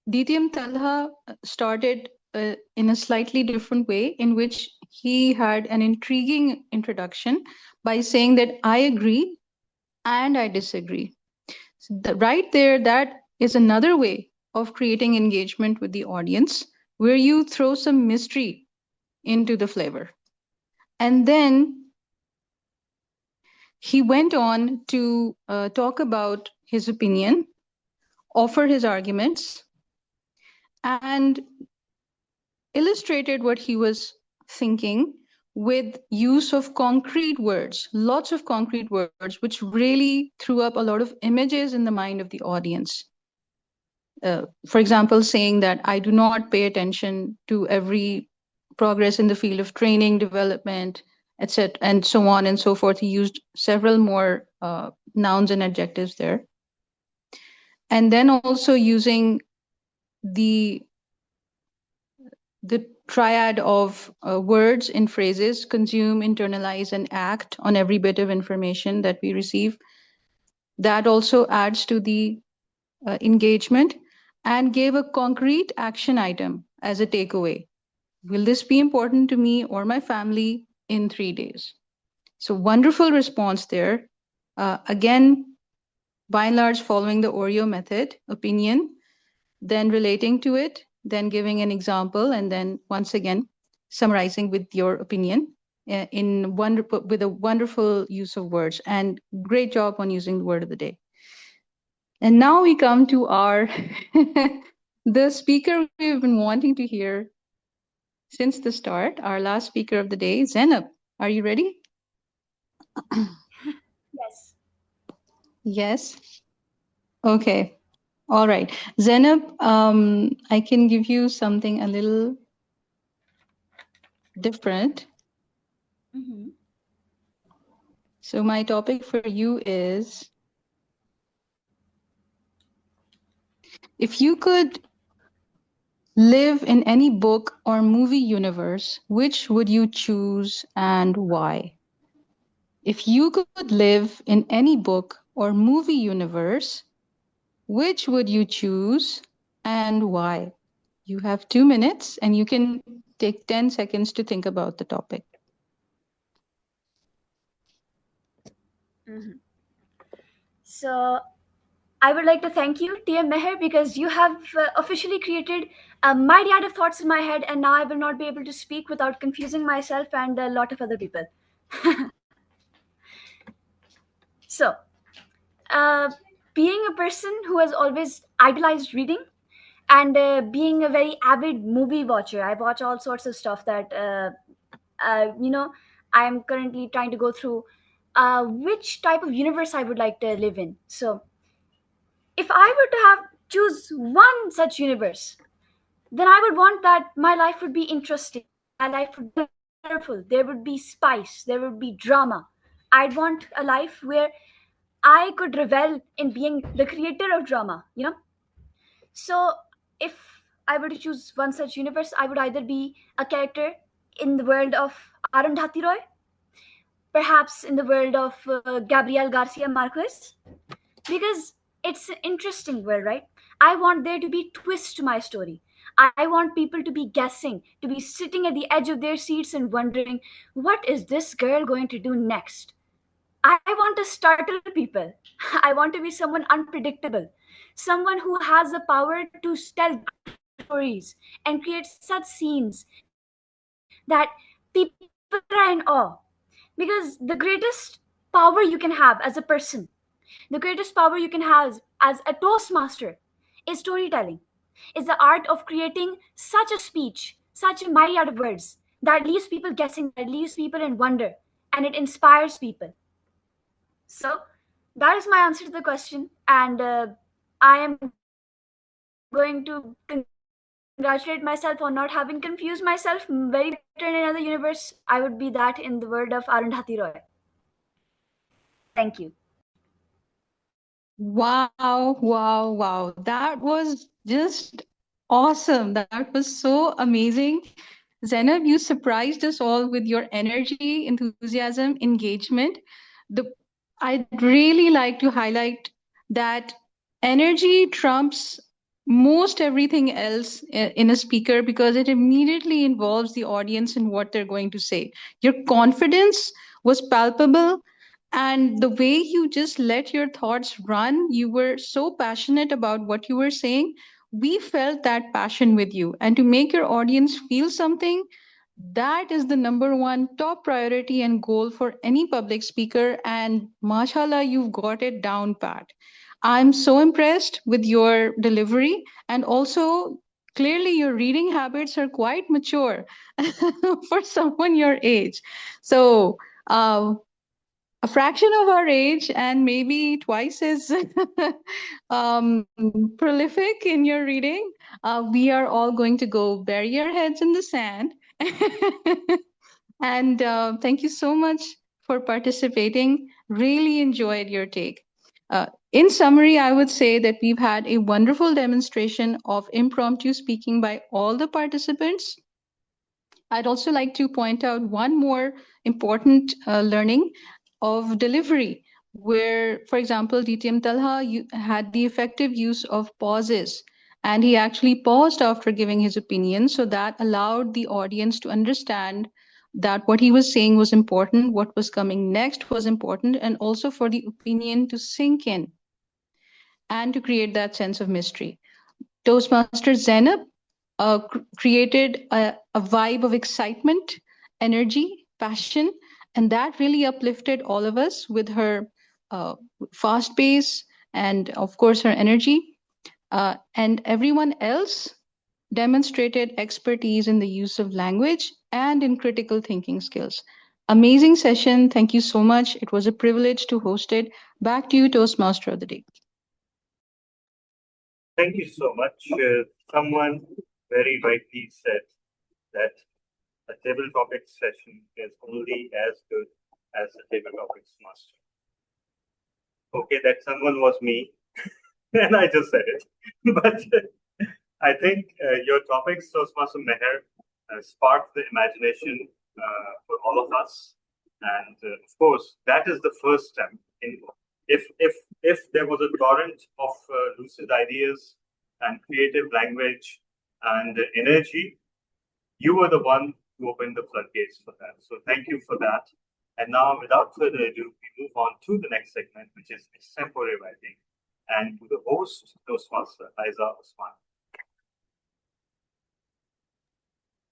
DTM Talha started in a slightly different way, in which he had an intriguing introduction by saying that I agree and I disagree. So right there, that is another way of creating engagement with the audience, where you throw some mystery into the flavor. And then he went on to talk about his opinion, offer his arguments, and illustrated what he was thinking with use of concrete words, lots of concrete words, which really threw up a lot of images in the mind of the audience. For example, saying that I do not pay attention to every progress in the field of training, development, etc., and so on and so forth. He used several more nouns and adjectives there. And then also using the triad of words in phrases: consume, internalize, and act on every bit of information that we receive. That also adds to the engagement, and gave a concrete action item as a takeaway. Will this be important to me or my family in 3 days? So wonderful response there. Again, by and large, following the Oreo method: opinion, then relating to it, then giving an example, and then once again summarizing with your opinion with a wonderful use of words. And great job on using the word of the day. And now we come to our the speaker we've been wanting to hear since the start, our last speaker of the day, Zainab. Are you ready? Yes. Yes. Okay. All right. Zainab, I can give you something a little different. Mm-hmm. So my topic for you is, if you could live in any book or movie universe, which would you choose and why? If you could live in any book or movie universe, which would you choose and why? You have 2 minutes and you can take 10 seconds to think about the topic. Mm-hmm. So I would like to thank you, TM Meher, because you have officially created a myriad of thoughts in my head, and now I will not be able to speak without confusing myself and a lot of other people. So, being a person who has always idolized reading, and being a very avid movie watcher, I watch all sorts of stuff that I'm currently trying to go through which type of universe I would like to live in. So if I were to have choose one such universe, then I would want that my life would be interesting, my life would be colorful, there would be spice, there would be drama. I'd want a life where I could revel in being the creator of drama, So if I were to choose one such universe, I would either be a character in the world of Arundhati Roy, perhaps in the world of Gabriel Garcia Marquez, because it's an interesting world, right? I want there to be twist to my story. I want people to be guessing, to be sitting at the edge of their seats and wondering, what is this girl going to do next? I want to startle people. I want to be someone unpredictable, someone who has the power to tell stories and create such scenes that people are in awe. Because the greatest power you can have as a person, the greatest power you can have as a Toastmaster is storytelling, is the art of creating such a speech, such a myriad of words that leaves people guessing, that leaves people in wonder, and it inspires people. So that is my answer to the question, and I am going to congratulate myself on not having confused myself. Very better in another universe, I would be that, in the word of Arundhati Roy. Thank you. Wow, wow, wow. That was just awesome. That was so amazing. Zainab, you surprised us all with your energy, enthusiasm, engagement. I'd really like to highlight that energy trumps most everything else in a speaker, because it immediately involves the audience in what they're going to say. Your confidence was palpable, and the way you just let your thoughts run, you were so passionate about what you were saying. We felt that passion with you. And to make your audience feel something, that is the number one top priority and goal for any public speaker. And mashallah, you've got it down pat. I'm so impressed with your delivery. And also, clearly, your reading habits are quite mature for someone your age. So, a fraction of our age and maybe twice as um, prolific in your reading, we are all going to go bury our heads in the sand. And thank you so much for participating. Really enjoyed your take. In summary, I would say that we've had a wonderful demonstration of impromptu speaking by all the participants. I'd also like to point out one more important learning of delivery, where, for example, DTM Talha had the effective use of pauses, and he actually paused after giving his opinion. So that allowed the audience to understand that what he was saying was important, what was coming next was important, and also for the opinion to sink in and to create that sense of mystery. Toastmaster Zainab created a vibe of excitement, energy, passion, and that really uplifted all of us with her uh, fast pace and, of course, her energy. And everyone else demonstrated expertise in the use of language and in critical thinking skills. Amazing session. Thank you so much. It was a privilege to host it. Back to you, Toastmaster of the Day. Thank you so much. Someone very rightly said that a table topics session is only as good as the table topics master. Okay, that someone was me, and I just said it. But I think your topics, Toastmaster Meher, sparked the imagination for all of us. And of course, that is the first step. If there was a torrent of lucid ideas and creative language and energy, you were the one who opened the floodgates for that. So thank you for that. And now, without further ado, we move on to the next segment, which is extempore writing, and to the host, Toastmaster Aiza Osman.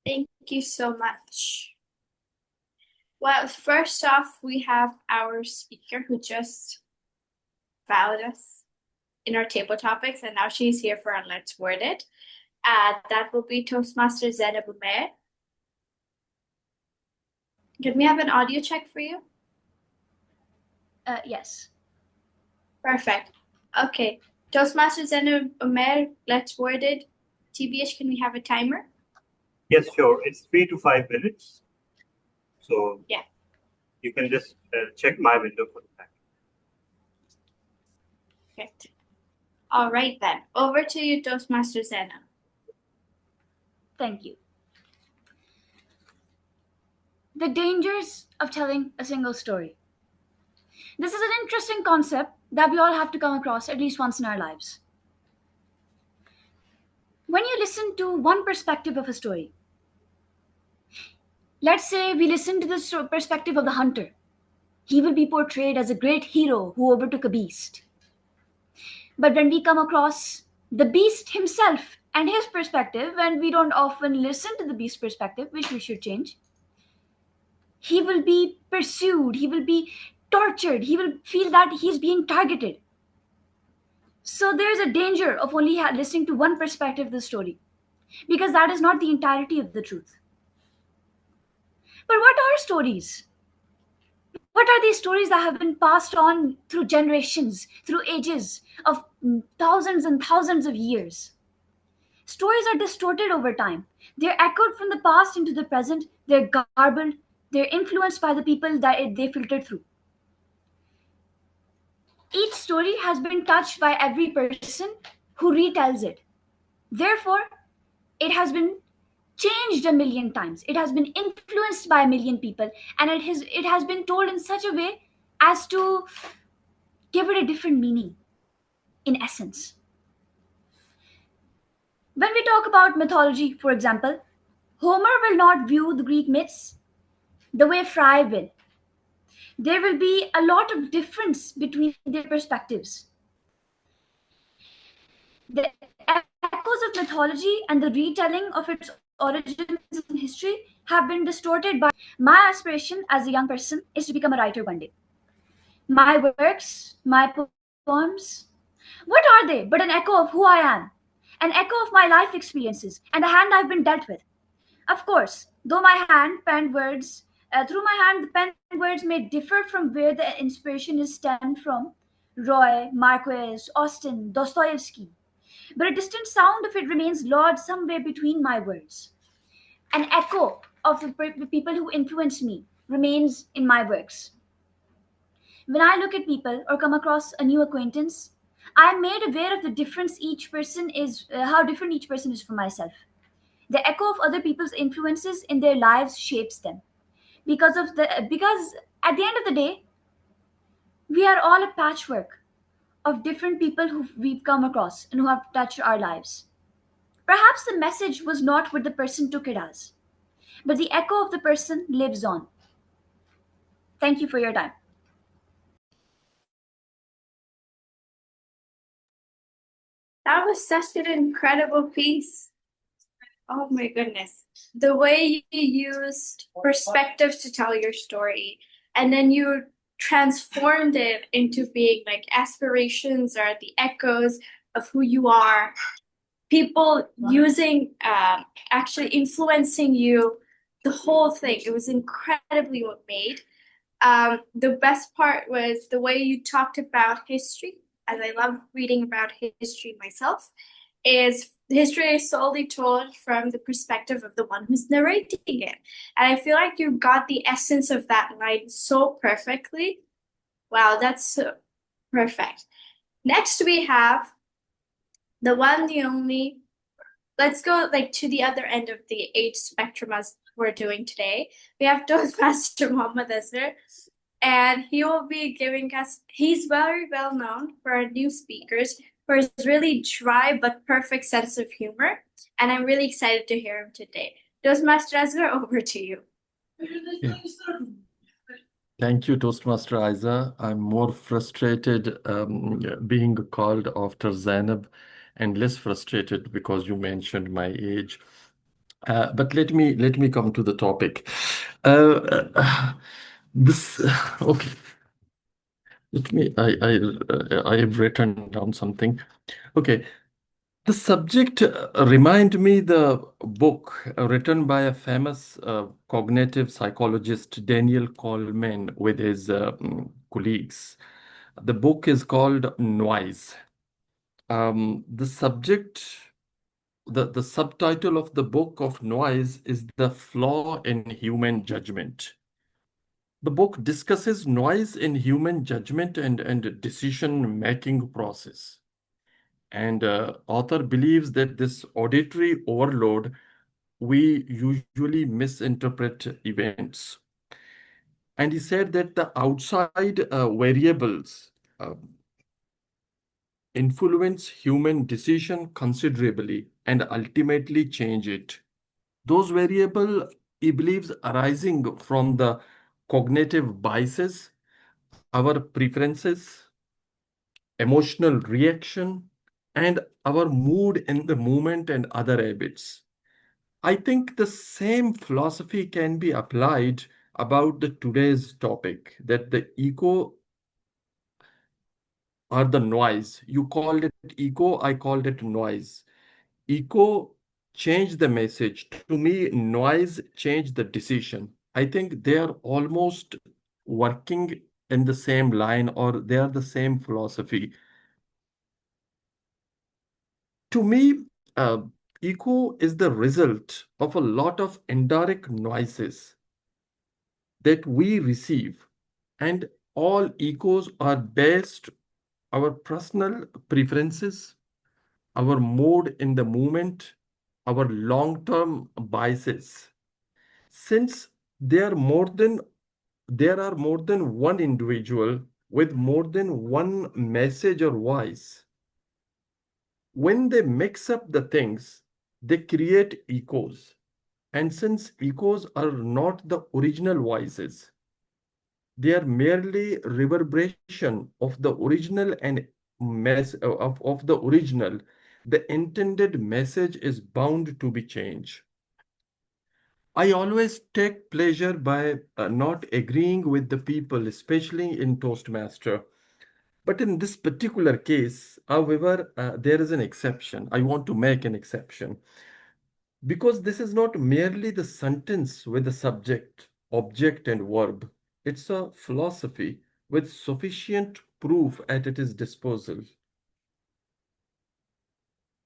Thank you so much. Well, first off, we have our speaker who just followed us in our table topics, and now she's here for our Let's Word It. That will be Toastmaster Zainab Umair. Can we have an audio check for you? Yes. Perfect. Okay. Toastmaster Zainab Umair, Let's Word It. TBH, can we have a timer? Yes, sure. It's 3 to 5 minutes. So yeah, you can just check my window for the time. Perfect. All right, then. Over to you, Toastmaster Zainab. Thank you. The dangers of telling a single story. This is an interesting concept that we all have to come across at least once in our lives. When you listen to one perspective of a story, let's say we listen to the perspective of the hunter. He will be portrayed as a great hero who overtook a beast. But when we come across the beast himself and his perspective, and we don't often listen to the beast perspective, which we should change, he will be pursued, he will be tortured, he will feel that he's being targeted. So there's a danger of only listening to one perspective of the story, because that is not the entirety of the truth. But what are stories? What are these stories that have been passed on through generations, through ages of thousands and thousands of years? Stories are distorted over time. They're echoed from the past into the present. They're garbled. They're influenced by the people that they filtered through. Each story has been touched by every person who retells it. Therefore, it has been changed a million times. It has been influenced by a million people, and it has been told in such a way as to give it a different meaning, in essence. When we talk about mythology, for example, Homer will not view the Greek myths the way Fry will. There will be a lot of difference between their perspectives. The echoes of mythology and the retelling of its origins and history have been distorted by my aspiration as a young person is to become a writer one day. My works, my poems, what are they but an echo of who I am, an echo of my life experiences and the hand I've been dealt with? Of course, though my hand penned words, through my hand the penned words may differ from where the inspiration is stemmed from, Roy, Marquez, Austen, Dostoevsky, but a distant sound of it remains lodged somewhere between my words. An echo of the people who influenced me remains in my works. When I look at people or come across a new acquaintance, I am made aware of the difference each person is, how different each person is from myself. The echo of other people's influences in their lives shapes them. Because at the end of the day, we are all a patchwork of different people who we've come across and who have touched our lives. Perhaps the message was not what the person took it as, but the echo of the person lives on. Thank you for your time. That was such an incredible piece. Oh my goodness. The way you used perspective to tell your story, and then you transformed it into being like aspirations or the echoes of who you are. People using, actually influencing you, the whole thing. It was incredibly well made. The best part was the way you talked about history, as I love reading about history myself, is history is solely told from the perspective of the one who's narrating it. And I feel like you got the essence of that line so perfectly. Wow, that's so perfect. Next we have the one, the only. Let's go like to the other end of the age spectrum as we're doing today. We have Toastmaster Mohammad Azhar, and he will be giving us, he's very well known for our new speakers for his really dry but perfect sense of humor, and I'm really excited to hear him today. Toastmaster Azhar, over to you. Yeah. Thank you, Toastmaster Isa. I'm more frustrated being called after Zainab and less frustrated because you mentioned my age. But let me come to the topic. This okay. I have written down something. Okay. The subject remind me the book written by a famous cognitive psychologist, Daniel Coleman, with his colleagues. The book is called Noise. The subtitle of the book of Noise is The Flaw in Human Judgment. The book discusses noise in human judgment and decision-making process. And author believes that this auditory overload, we usually misinterpret events. And he said that the outside variables influence human decision considerably and ultimately change it. Those variables, he believes, arising from the cognitive biases, our preferences, emotional reaction, and our mood in the moment and other habits. I think the same philosophy can be applied about the today's topic, that the ego or the noise. You called it ego, I called it noise. Ego changed the message. To me, noise changed the decision. I think they are almost working in the same line, or they are the same philosophy. To me, echo is the result of a lot of indirect noises that we receive, and all echoes are based our personal preferences, our mood in the moment, our long-term biases. Since there are more than one individual with more than one message or voice, when they mix up the things, they create echoes. And since echoes are not the original voices, they are merely reverberation of the original and of the original, the intended message is bound to be changed. I always take pleasure by not agreeing with the people, especially in Toastmaster. But in this particular case, however, there is an exception. I want to make an exception because this is not merely the sentence with a subject, object, and verb. It's a philosophy with sufficient proof at its disposal,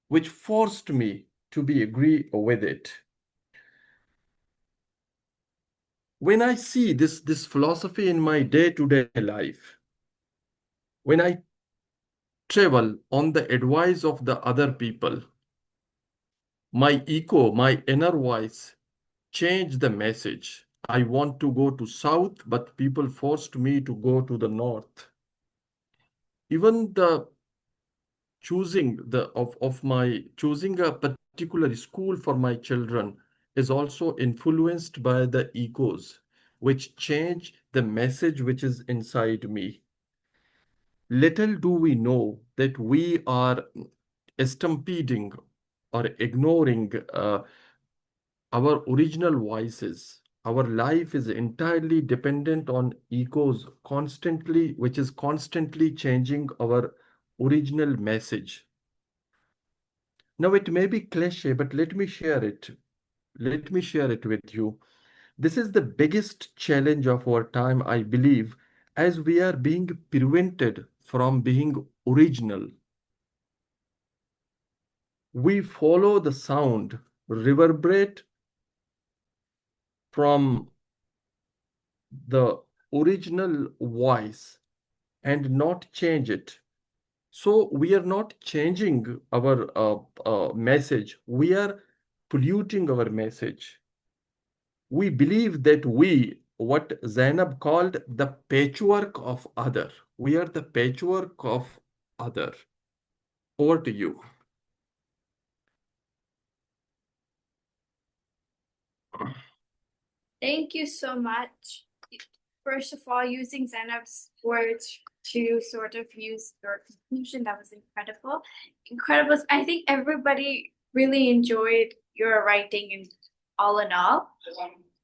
which forced me to be agree with it. When I see this philosophy in my day-to-day life, when I travel on the advice of the other people, my echo, my inner voice, change the message. I want to go to south, but people forced me to go to the north. Even the choosing choosing a particular school for my children is also influenced by the echoes, which change the message which is inside me. Little do we know that we are stampeding or ignoring our original voices. Our life is entirely dependent on echoes constantly, which is constantly changing our original message. Now, it may be cliche, but let me share it. Let me share it with you. This is the biggest challenge of our time, I believe, as we are being prevented from being original. We follow the sound, reverberate from the original voice and not change it. So we are not changing our message. We are polluting our message. We believe that what Zainab called the patchwork of other. We are the patchwork of other. Over to you. Thank you so much. First of all, using Zainab's words to sort of use your conclusion, that was incredible. Incredible. I think everybody really enjoyed your writing and all in all.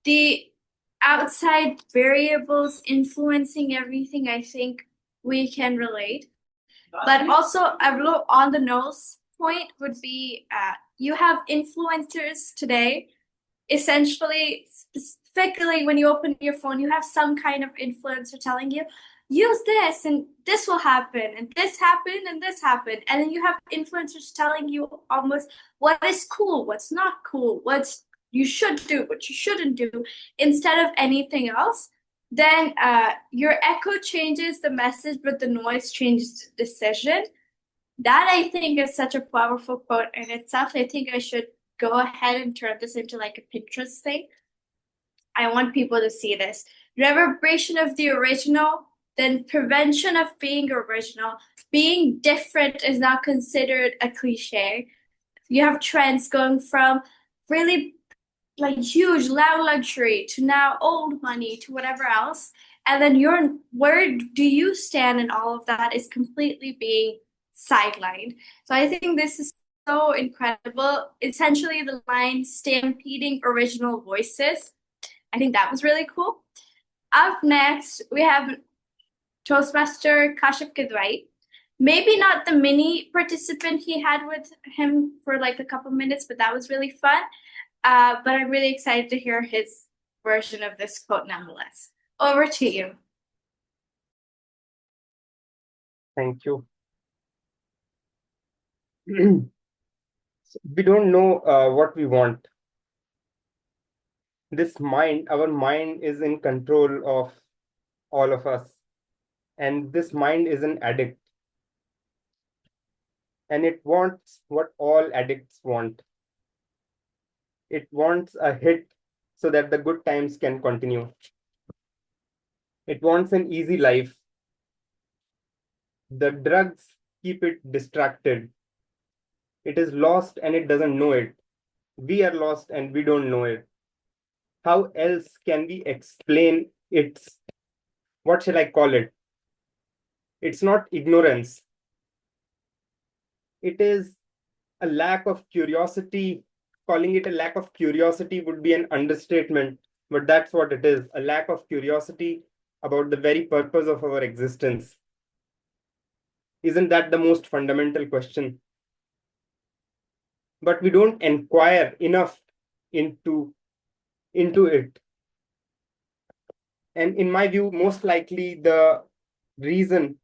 The outside variables influencing everything, I think we can relate. But also, a little on the nose point would be you have influencers today. Essentially, specifically when you open your phone, you have some kind of influencer telling you, use this and this will happen, and this happened and this happened. And then you have influencers telling you almost what is cool, what's not cool, what you should do, what you shouldn't do, instead of anything else. Then your echo changes the message, but the noise changes the decision. That I think is such a powerful quote in itself. I think I should go ahead and turn this into like a Pinterest thing. I want people to see this. Reverberation of the original, then prevention of being original. Being different is not considered a cliche. You have trends going from really like huge, loud luxury to now old money to whatever else. And then where do you stand in all of that is completely being sidelined. So I think this is so incredible. Essentially, the line stampeding original voices. I think that was really cool. Up next, we have Toastmaster Kashif Kidwai. Maybe not the mini participant he had with him for like a couple minutes, but that was really fun. But I'm really excited to hear his version of this quote nonetheless. Over to you. Thank you. We don't know what we want. This mind, our mind is in control of all of us. And this mind is an addict. And it wants what all addicts want. It wants a hit so that the good times can continue. It wants an easy life. The drugs keep it distracted. It is lost and it doesn't know it. We are lost and we don't know it. How else can we explain its, what shall I call it? It's not ignorance. It is a lack of curiosity. Calling it a lack of curiosity would be an understatement, but that's what it is, a lack of curiosity about the very purpose of our existence. Isn't that the most fundamental question? But we don't inquire enough into it. And in my view, most likely the reason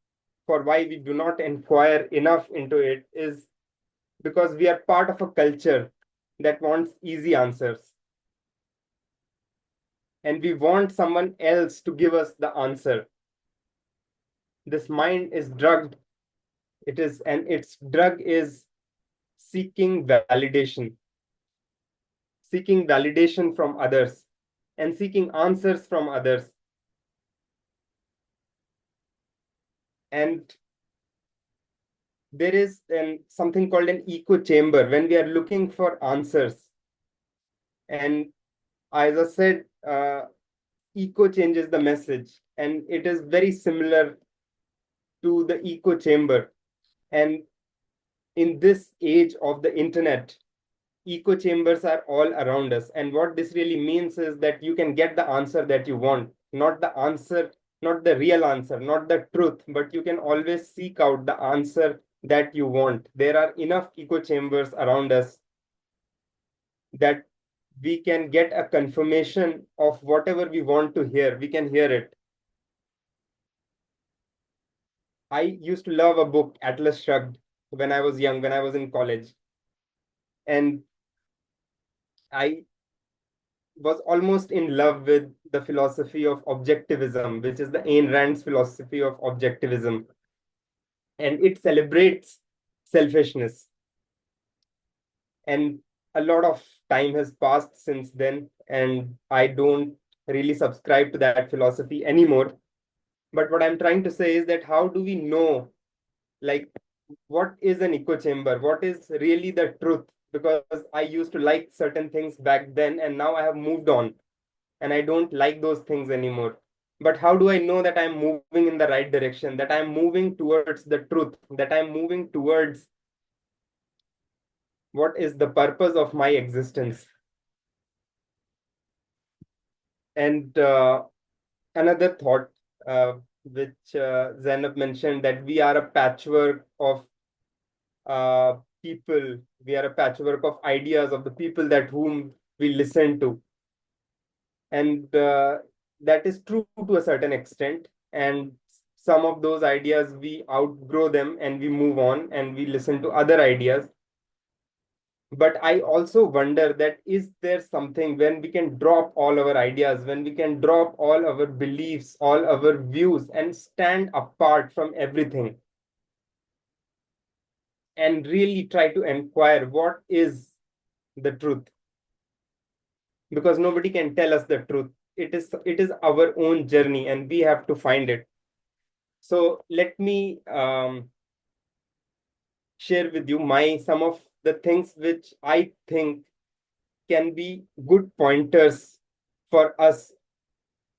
for why we do not inquire enough into it is because we are part of a culture that wants easy answers. And we want someone else to give us the answer. This mind is drugged. And its drug is seeking validation from others and seeking answers from others. And there is something called an echo chamber when we are looking for answers. And as I said, echo changes the message, and it is very similar to the echo chamber. And in this age of the internet, echo chambers are all around us. And what this really means is that you can get the answer that you want, not the real answer, not the truth, but you can always seek out the answer that you want. There are enough echo chambers around us that we can get a confirmation of whatever we want to hear. We can hear it. I used to love a book, Atlas Shrugged, when I was young, when I was in college. And I was almost in love with the philosophy of objectivism, which is the Ayn Rand's philosophy of objectivism. And it celebrates selfishness. And a lot of time has passed since then, and I don't really subscribe to that philosophy anymore. But what I'm trying to say is that how do we know, like, what is an echo chamber? What is really the truth? Because I used to like certain things back then, and now I have moved on, and I don't like those things anymore. But how do I know that I'm moving in the right direction, that I'm moving towards the truth, that I'm moving towards what is the purpose of my existence? And another thought which Zainab mentioned, that we are a patchwork of people. We are a patchwork of ideas of the people that whom we listen to. And that is true to a certain extent. And some of those ideas, we outgrow them and we move on and we listen to other ideas. But I also wonder that is there something when we can drop all our ideas, when we can drop all our beliefs, all our views, and stand apart from everything and really try to inquire what is the truth? Because nobody can tell us the truth. It is our own journey and we have to find it. So let me share with you some of the things which I think can be good pointers for us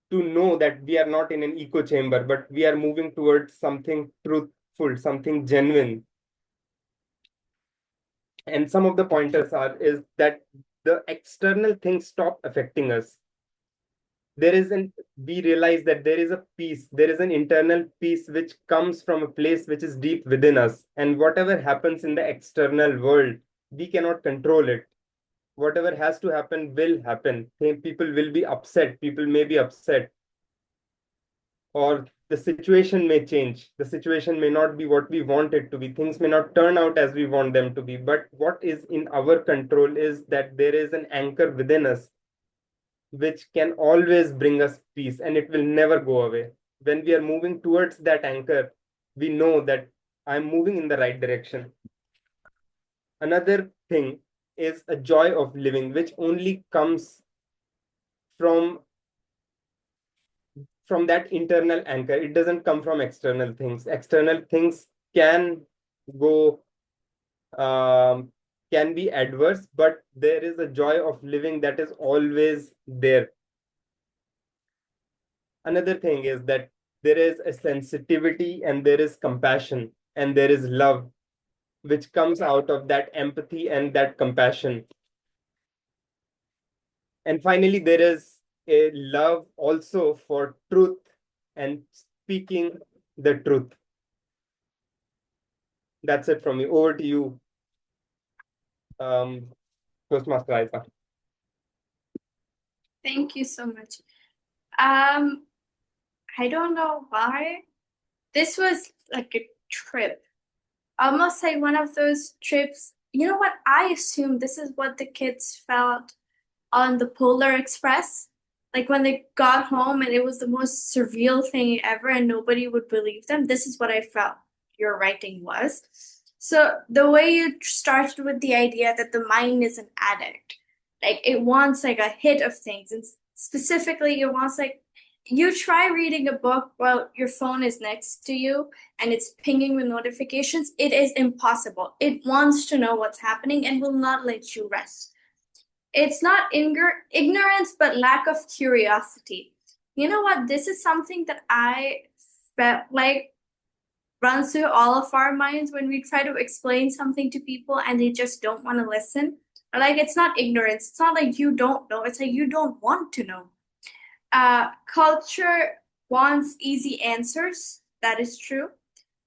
to know that we are not in an echo chamber, but we are moving towards something truthful, something genuine. And some of the pointers is that the external things stop affecting us. We realize that there is a peace, there is an internal peace which comes from a place which is deep within us. And whatever happens in the external world, we cannot control it. whatever has to happen will happen. People will be upset. People may be upset. Or the situation may change. The situation may not be what we want it to be. Things may not turn out as we want them to be. But what is in our control is that there is an anchor within us which can always bring us peace, and it will never go away. When we are moving towards that anchor, we know that I'm moving in the right direction. Another thing is a joy of living, which only comes from that internal anchor. It doesn't come from external things. External things can go can be adverse, but there is a joy of living that is always there. Another thing is that there is a sensitivity and there is compassion and there is love which comes out of that empathy and that compassion. And finally, there is a love also for truth and speaking the truth. That's it from me. Over to you, Toastmaster Aifa. Thank you so much. I don't know why. This was like a trip. Almost like one of those trips. You know what? I assume this is what the kids felt on the Polar Express. Like when they got home and it was the most surreal thing ever and nobody would believe them. This is what I felt your writing was. So the way you started with the idea that the mind is an addict, like it wants like a hit of things, and specifically it wants like you try reading a book while your phone is next to you and it's pinging with notifications. It is impossible. It wants to know what's happening and will not let you rest. It's not ignorance, but lack of curiosity. You know what? This is something that I felt like runs through all of our minds when we try to explain something to people and they just don't want to listen. Like, it's not ignorance. It's not like you don't know. It's like you don't want to know. Culture wants easy answers. That is true.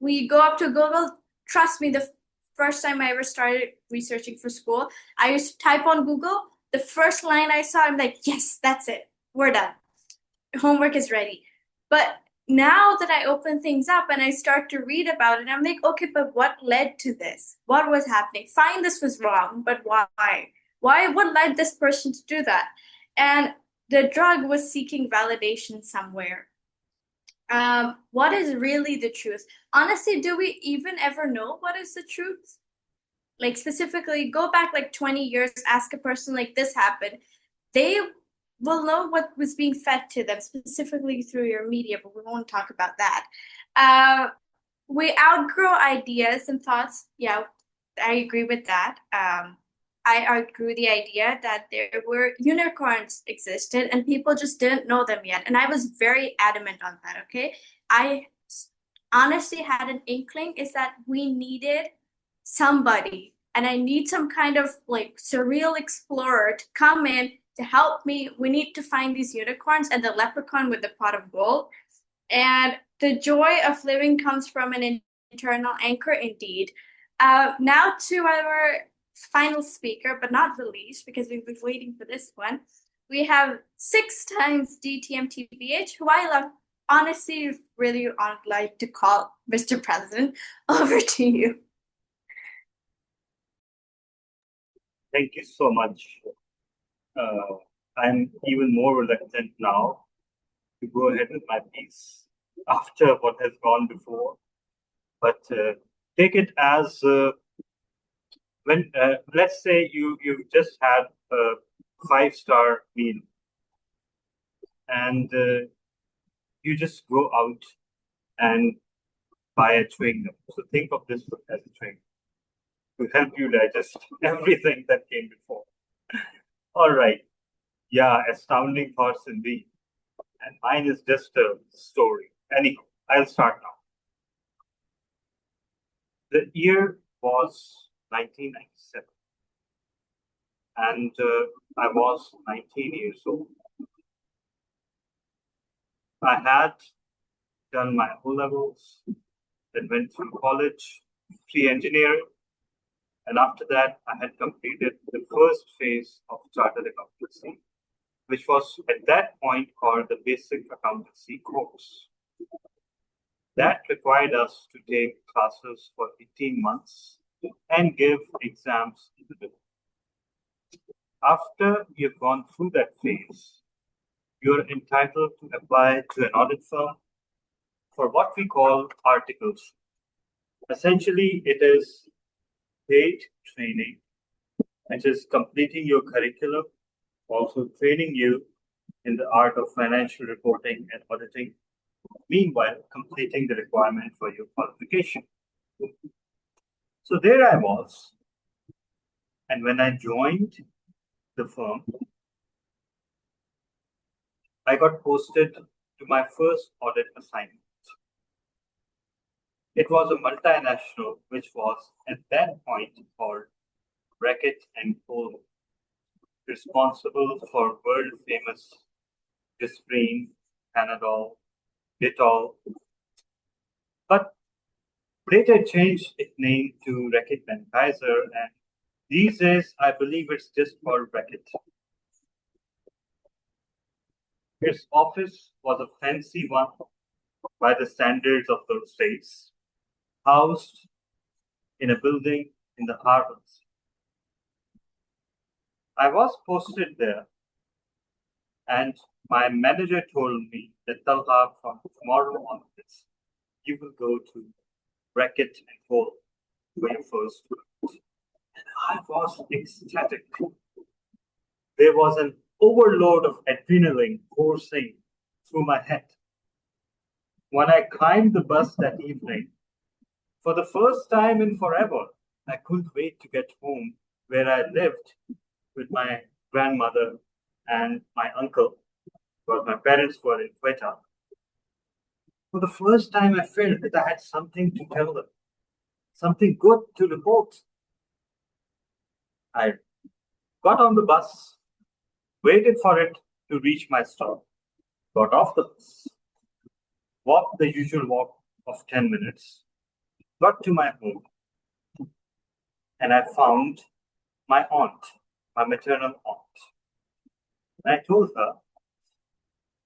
We go up to Google. Trust me, the first time I ever started researching for school, I used to type on Google. The first line I saw, I'm like, yes, that's it. We're done. Homework is ready. But now that I open things up and I start to read about it, I'm like, okay, but what led to this? What was happening? Fine, this was wrong, but why? What led this person to do that? And the drug was seeking validation somewhere. What is really the truth? Honestly, do we even ever know what is the truth? Like, specifically, go back like 20 years, ask a person like this happened. They will know what was being fed to them, specifically through your media, but we won't talk about that. We outgrow ideas and thoughts. Yeah, I agree with that. I outgrew the idea that there were unicorns existed and people just didn't know them yet. And I was very adamant on that, okay? I honestly had an inkling is that we needed somebody, and I need some kind of like surreal explorer to come in to help me. We need to find these unicorns and the leprechaun with the pot of gold. And the joy of living comes from an internal anchor indeed. Now to our final speaker, but not the least, because we've been waiting for this one. We have 6 times DTMTBH, who I love. Honestly, really would like to call Mr. President. Over to you. Thank you so much. I'm even more reluctant now to go ahead with my piece after what has gone before. But take it as when let's say you've just had a 5-star meal and you just go out and buy a chewing gum. So think of this as a chewing gum to help you digest everything that came before. All right. Yeah, astounding thoughts indeed. And mine is just a story. Anyhow, I'll start now. The year was 1997. And I was 19 years old. I had done my O levels, then went through college, pre-engineering, And after that, I had completed the first phase of chartered accountancy, which was at that point called the basic accountancy course. That required us to take classes for 18 months and give exams in the middle. After you've gone through that phase, you're entitled to apply to an audit firm for what we call articles. Essentially, it is paid training, which is completing your curriculum, also training you in the art of financial reporting and auditing, meanwhile completing the requirement for your qualification. So there I was. And when I joined the firm, I got posted to my first audit assignment. It was a multinational, which was at that point called Reckitt and Colvin, responsible for world famous Disprene, Panadol, Dettol, but later changed its name to Reckitt Benckiser, and these days I believe it's just called Reckitt. Its office was a fancy one by the standards of those days, housed in a building in the Harbours. I was posted there, and my manager told me that Talha, from tomorrow onwards, you will go to Reckitt and Cole for your first work. And I was ecstatic. There was an overload of adrenaline coursing through my head. When I climbed the bus that evening, for the first time in forever, I couldn't wait to get home where I lived with my grandmother and my uncle, because my parents were in Quetta. For the first time, I felt that I had something to tell them, something good to report. I got on the bus, waited for it to reach my stop, got off the bus, walked the usual walk of 10 minutes, got to my home, and I found my aunt, my maternal aunt. And I told her,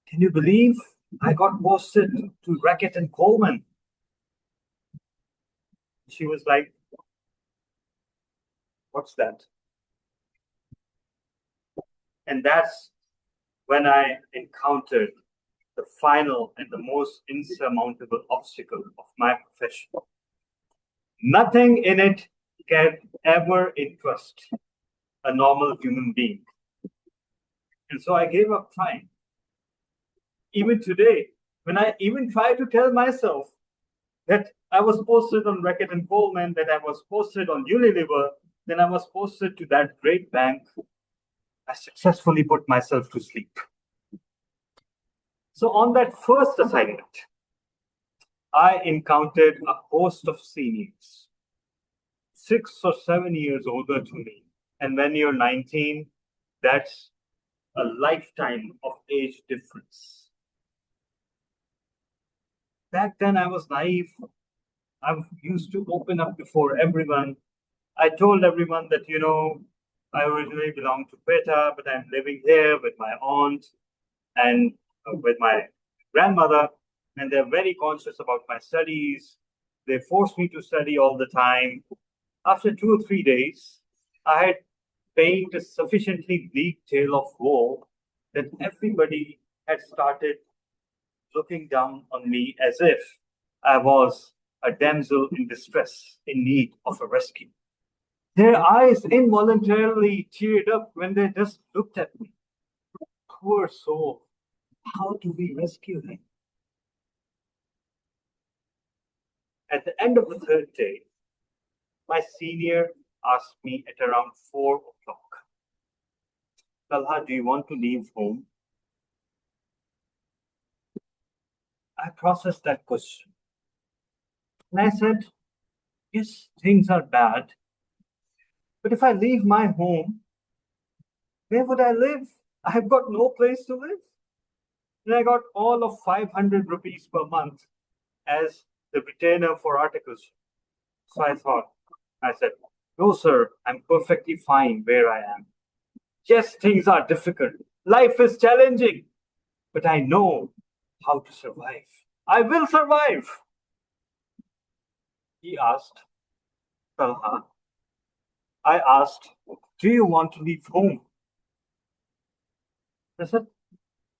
can you believe I got posted to Reckitt and Coleman? She was like, what's that? And that's when I encountered the final and the most insurmountable obstacle of my profession. Nothing in it can ever interest a normal human being. And so I gave up trying. Even today, when I even try to tell myself that I was posted on Reckitt and Coleman, that I was posted on Unilever, then I was posted to that great bank, I successfully put myself to sleep. So on that first assignment, I encountered a host of seniors, 6 or 7 years older to me. And when you're 19, that's a lifetime of age difference. Back then, I was naive. I used to open up before everyone. I told everyone that, I originally belong to Quetta, but I'm living here with my aunt and with my grandmother, and they're very conscious about my studies. They forced me to study all the time. After 2 or 3 days, I had painted a sufficiently bleak tale of woe that everybody had started looking down on me as if I was a damsel in distress in need of a rescue. Their eyes involuntarily teared up when they just looked at me. Poor soul, how do we rescue him? At the end of the third day, my senior asked me at around 4 o'clock, Talha, do you want to leave home? I processed that question. And I said, yes, things are bad. But if I leave my home, where would I live? I've got no place to live. And I got all of 500 rupees per month as the retainer for articles. So I said, No, sir, I'm perfectly fine where I am. Yes, things are difficult. Life is challenging, but I know how to survive. I will survive. He asked Talha. I asked, do you want to leave home? I said,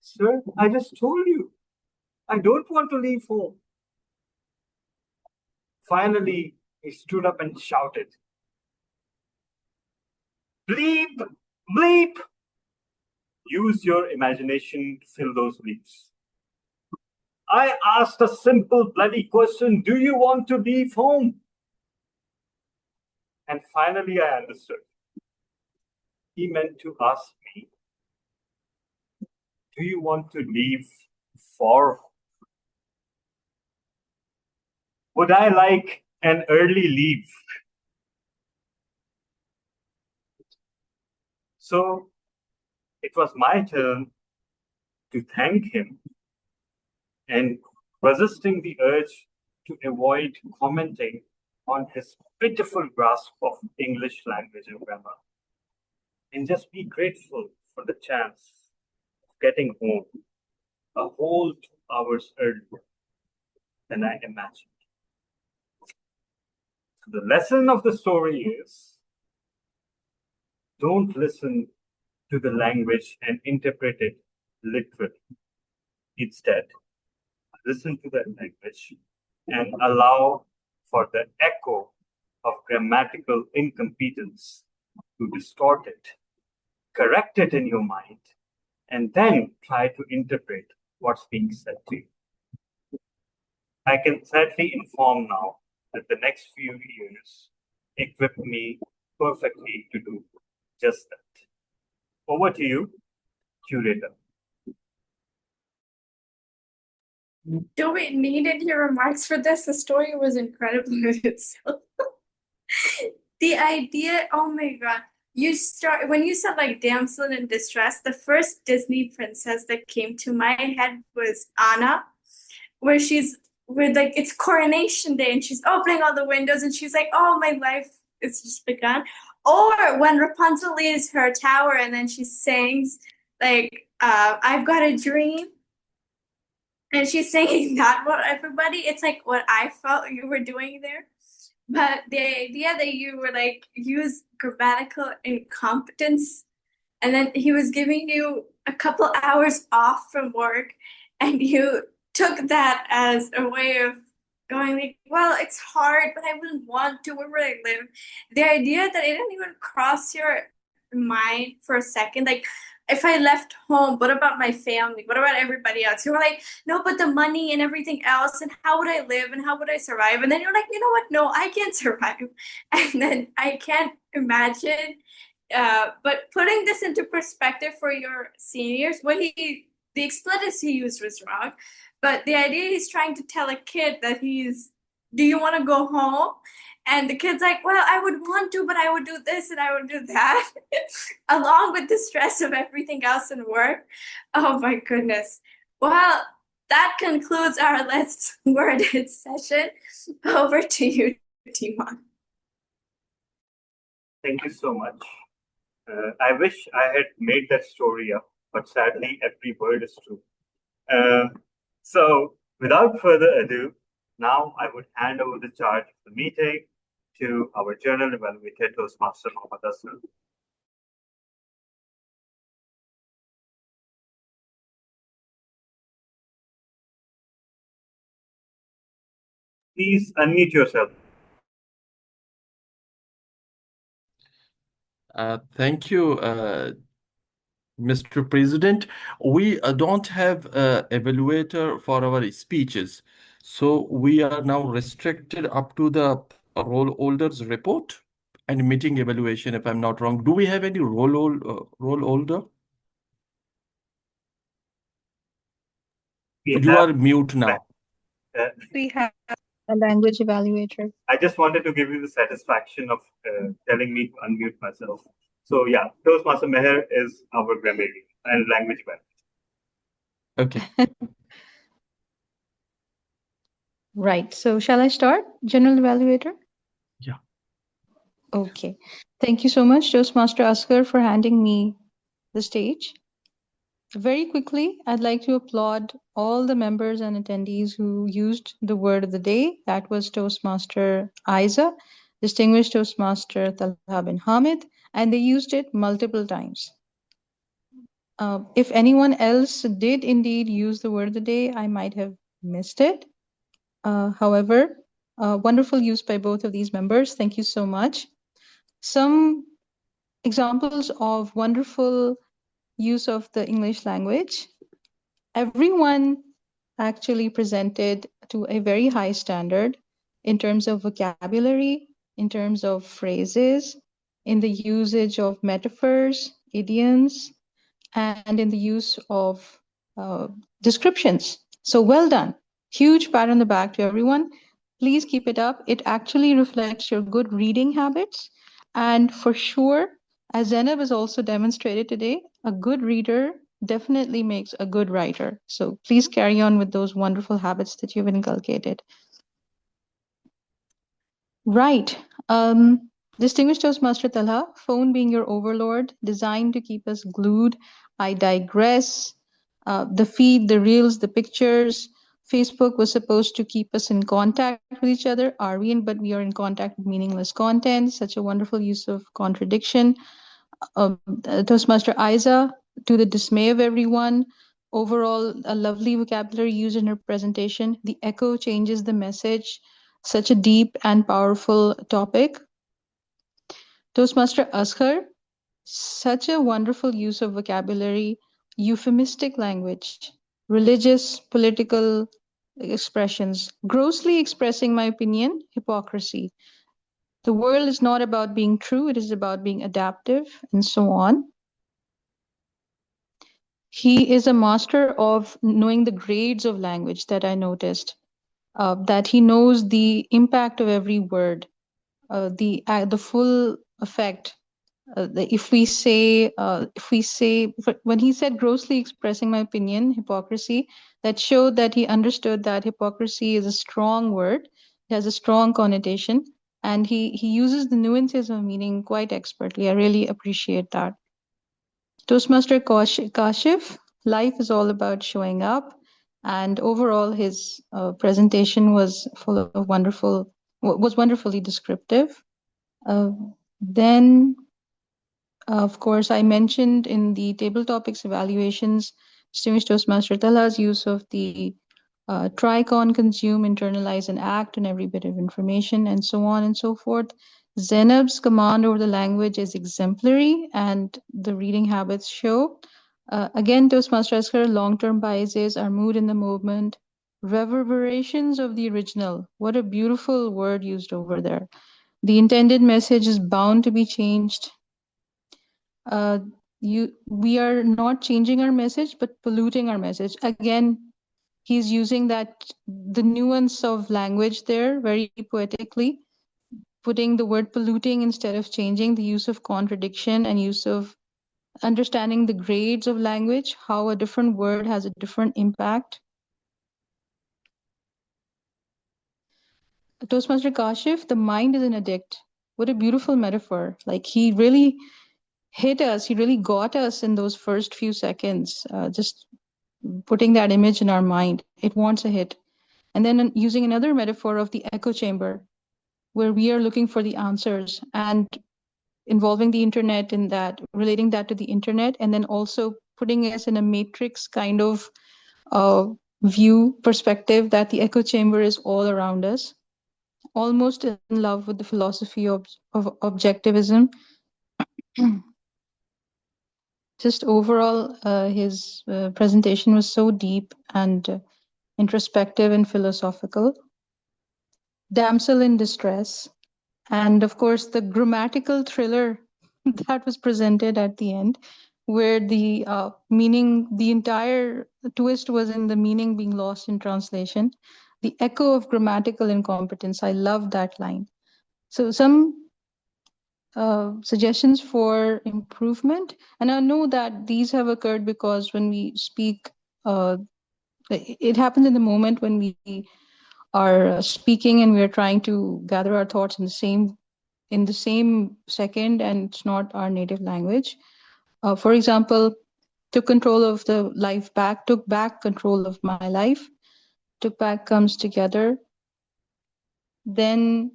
sir, I just told you. I don't want to leave home. Finally, he stood up and shouted, bleep, bleep. Use your imagination to fill those bleeps. I asked a simple bloody question. Do you want to leave home? And finally, I understood. He meant to ask me, do you want to leave for home? Would I like an early leave? So it was my turn to thank him and resisting the urge to avoid commenting on his pitiful grasp of English language and grammar, and just be grateful for the chance of getting home a whole 2 hours earlier than I imagined. So the lesson of the story is, don't listen to the language and interpret it literally. Instead, listen to that language and allow for the echo of grammatical incompetence to distort it, correct it in your mind, and then try to interpret what's being said to you. I can sadly inform now that the next few years equip me perfectly to do just that. Over to you, curator. Do we need any remarks for this? The story was incredible in itself. The idea, oh my god. When you said like damsel in distress, the first Disney princess that came to my head was Anna, where she's with like it's coronation day and she's opening all the windows and she's like, oh, my life it's just begun. Or when Rapunzel leaves her tower and then she sings like I've got a dream, and she's saying that about everybody. It's like what I felt you were doing there. But the idea that you were like use grammatical incompetence, and then he was giving you a couple hours off from work, and you took that as a way of going like, well, it's hard, but I wouldn't want to. Where would I live? The idea that it didn't even cross your mind for a second, like if I left home, what about my family? What about everybody else? You were like, no, but the money and everything else, and how would I live and how would I survive? And then you're like, you know what? No, I can't survive. And then I can't imagine. But putting this into perspective for your seniors, the expletives he used was wrong, but the idea he's trying to tell a kid that do you want to go home? And the kid's like, well, I would want to, but I would do this and I would do that, along with the stress of everything else in work. Oh my goodness. Well, that concludes our Let's Word It session. Over to you, Timon. Thank you so much. I wish I had made that story up, but sadly, every word is true. So, without further ado, now I would hand over the charge of the meeting to our journal evaluator, Toastmaster Mohammad Aslam. Please unmute yourself. Thank you, Mr. President. We don't have an evaluator for our speeches, so we are now restricted up to the roll holders report and meeting evaluation, if I'm not wrong. Do we have any roll holder? You are mute now. We have a language evaluator. I just wanted to give you the satisfaction of telling me to unmute myself. So yeah, Toastmaster Meher is our grammarian and language evaluator. Okay. Right. So shall I start, General Evaluator? Yeah. Okay. Thank you so much, Toastmaster Askar, for handing me the stage. Very quickly, I'd like to applaud all the members and attendees who used the word of the day. That was Toastmaster Aiza, Distinguished Toastmaster Talha bin Hamid, and they used it multiple times. If anyone else did indeed use the word of the day, I might have missed it. However, wonderful use by both of these members. Thank you so much. Some examples of wonderful use of the English language. Everyone actually presented to a very high standard in terms of vocabulary, in terms of phrases, in the usage of metaphors, idioms, and in the use of descriptions. So well done. Huge pat on the back to everyone. Please keep it up. It actually reflects your good reading habits. And for sure, as Zainab has also demonstrated today, a good reader definitely makes a good writer. So please carry on with those wonderful habits that you've inculcated. Right. Distinguished Toastmaster Talha, phone being your overlord, designed to keep us glued. I digress. The feed, the reels, the pictures. Facebook was supposed to keep us in contact with each other. Are we in? But we are in contact with meaningless content. Such a wonderful use of contradiction. Toastmaster Aiza, to the dismay of everyone. Overall, a lovely vocabulary used in her presentation. The echo changes the message. Such a deep and powerful topic. Toastmaster Asghar, such a wonderful use of vocabulary, euphemistic language, religious, political expressions, grossly expressing my opinion, hypocrisy. The world is not about being true, it is about being adaptive, and so on. He is a master of knowing the grades of language that I noticed, that he knows the impact of every word, the full effect. If we say, when he said grossly expressing my opinion, hypocrisy, that showed that he understood that hypocrisy is a strong word, it has a strong connotation, and he uses the nuances of meaning quite expertly. I really appreciate that. Toastmaster Kashif, life is all about showing up, and overall his presentation was full of was wonderfully descriptive. Then, of course, I mentioned in the table topics evaluations, distinguished Toastmaster Tala's use of the try, con, consume, internalize, and act on every bit of information, and so on and so forth. Zainab's command over the language is exemplary, and the reading habits show. Again, Toastmaster Asghar, long-term biases, our mood in the moment, reverberations of the original. What a beautiful word used over there. The intended message is bound to be changed. We are not changing our message, but polluting our message. Again, he's using the nuance of language there very poetically, putting the word polluting instead of changing, the use of contradiction and use of understanding the grades of language, how a different word has a different impact. Toastmaster Kashif, the mind is an addict. What a beautiful metaphor. Like he really hit us, he really got us in those first few seconds, just putting that image in our mind. It wants a hit. And then using another metaphor of the echo chamber, where we are looking for the answers and involving the internet in that, relating that to the internet, and then also putting us in a matrix kind of view perspective that the echo chamber is all around us. Almost in love with the philosophy of objectivism. Just overall, his presentation was so deep and introspective and philosophical. Damsel in distress. And of course, the grammatical thriller that was presented at the end, where the meaning, the entire twist was in the meaning being lost in translation. The echo of grammatical incompetence. I love that line. So some suggestions for improvement. And I know that these have occurred because when we speak, it happens in the moment when we are speaking and we are trying to gather our thoughts in the same in the same second, and it's not our native language. For example, took control of the life back, took back control of my life. Took back comes together. Then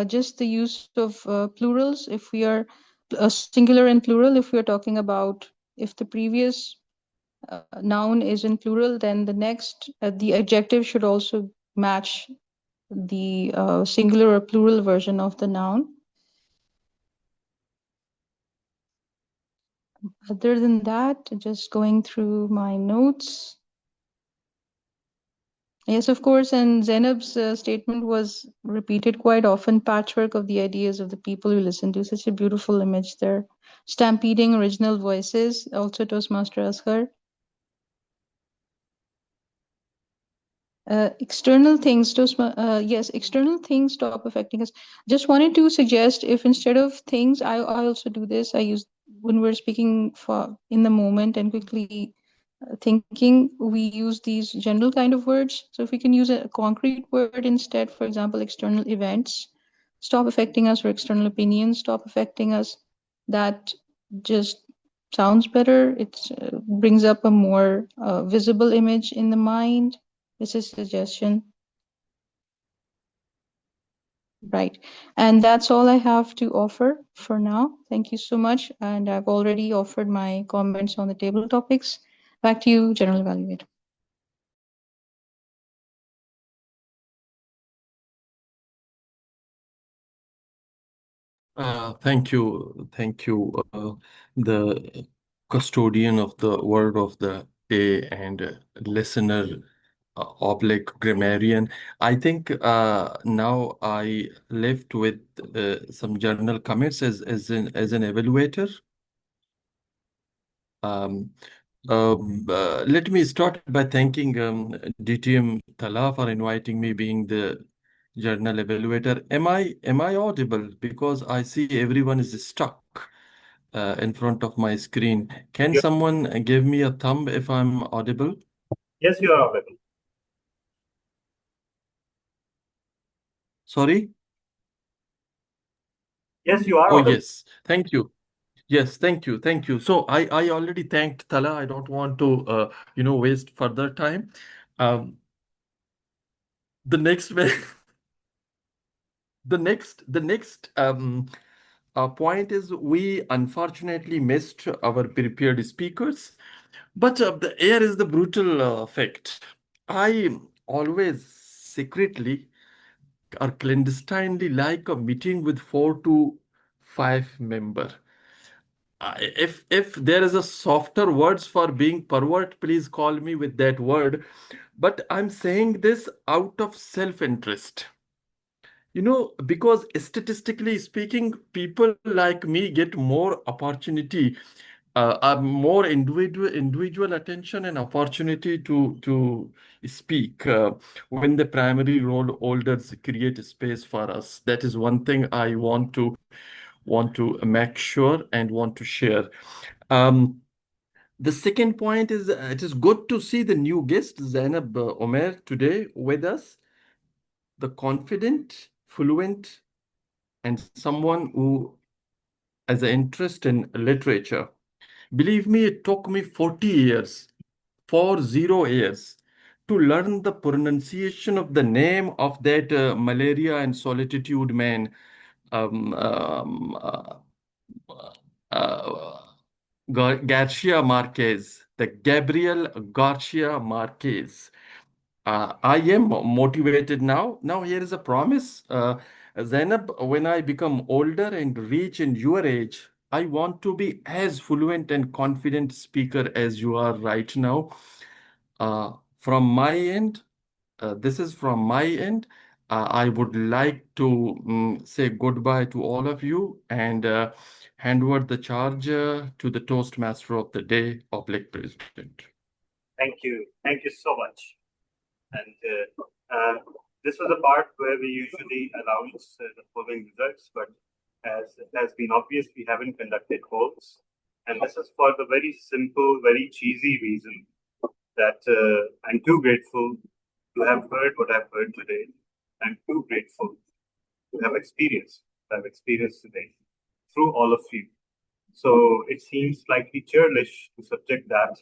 just the use of plurals, if we are singular and plural, if we are talking about, if the previous noun is in plural, then the next, the adjective should also match the singular or plural version of the noun. Other than that, just going through my notes. Yes, of course, and Zainab's statement was repeated quite often, patchwork of the ideas of the people we listen to. Such a beautiful image there. Stampeding original voices, also Toastmaster Asghar. External things, yes, external things stop affecting us. Just wanted to suggest, if instead of things, I also do this. I use, when we're speaking for in the moment and quickly thinking, we use these general kind of words. So if we can use a concrete word instead, for example, external events stop affecting us, or external opinions stop affecting us, that just sounds better. It brings up a more visible image in the mind. This is a suggestion. Right. And that's all I have to offer for now. Thank you so much. And I've already offered my comments on the table topics. Back to you, General Evaluator. Thank you. Thank you, the custodian of the word of the day and listener, oblique grammarian. I think now I left with some general comments as an evaluator. Let me start by thanking DTM Tala for inviting me, being the journal evaluator. Am I audible? Because I see everyone is stuck in front of my screen. Can someone give me a thumb if I'm audible? Yes, you are audible. Sorry? Yes, you are Oh, audible. yes. Thank you. Yes, thank you. Thank you. So I already thanked Tala. I don't want to waste further time. The next the next point is, we unfortunately missed our prepared speakers, but the air is the brutal fact. I always secretly or clandestinely like a meeting with 4 to 5 member. If there is a softer words for being pervert, please call me with that word. But I'm saying this out of self-interest. Because statistically speaking, people like me get more opportunity, more individual attention and opportunity to speak when the primary role holders create space for us. That is one thing I want to make sure and want to share. The second point is, it is good to see the new guest, Zainab Omer, today with us. The confident, fluent, and someone who has an interest in literature. Believe me, it took me 40 years, 40 years, to learn the pronunciation of the name of that malaria and solitude man, um, um, uh, uh, Garcia Marquez, the Gabriel Garcia Marquez. I am motivated now. Now, here is a promise. Zainab, when I become older and reach in your age, I want to be as fluent and confident speaker as you are right now. From my end, this is from my end. I would like to say goodbye to all of you and hand over the charge to the Toastmaster of the day, Oblique President. Thank you. Thank you so much. And this was a part where we usually announce the following results, but as it has been obvious, we haven't conducted polls. And this is for the very simple, very cheesy reason that I'm too grateful to have heard what I've heard today. I'm too grateful to have experienced I've experienced today through all of you. So it seems slightly churlish to subject that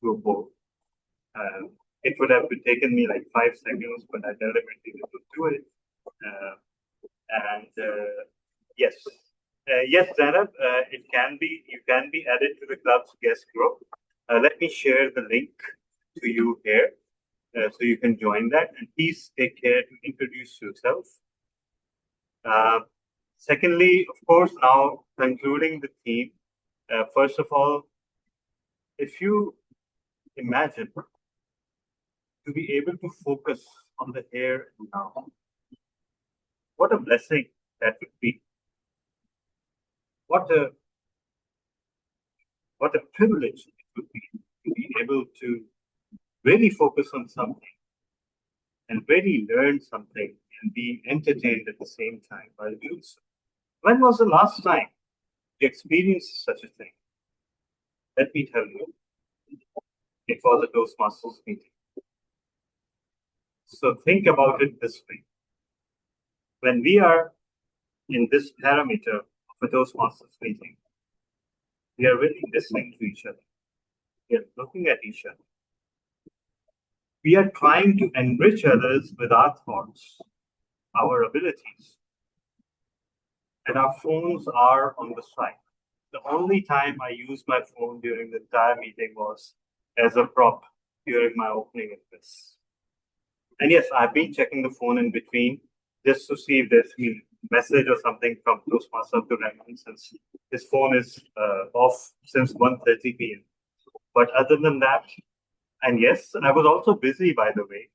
to a poll. It would have taken me like 5 seconds, but I deliberately didn't do it. Yes, yes, Zainab, you can be added to the club's guest group. Let me share the link to you here, so you can join that. And please take care to introduce yourself. Secondly, of course, now concluding the theme. First of all, if you imagine to be able to focus on the here and now, what a blessing that would be. What a privilege it would be to be able to really focus on something and really learn something and be entertained at the same time while doing so. When was the last time you experienced such a thing? Let me tell you, it was a Toastmasters meeting. So think about it this way. When we are in this parameter of a Toastmasters meeting, we are really listening to each other. We are looking at each other. We are trying to enrich others with our thoughts, our abilities. And our phones are on the side. The only time I used my phone during the entire meeting was as a prop during my opening address. And yes, I've been checking the phone in between just to see if there's a message or something from Toastmaster to Raymond, since his phone is off since 1:30 p.m. But other than that, and yes, I was also busy, by the way,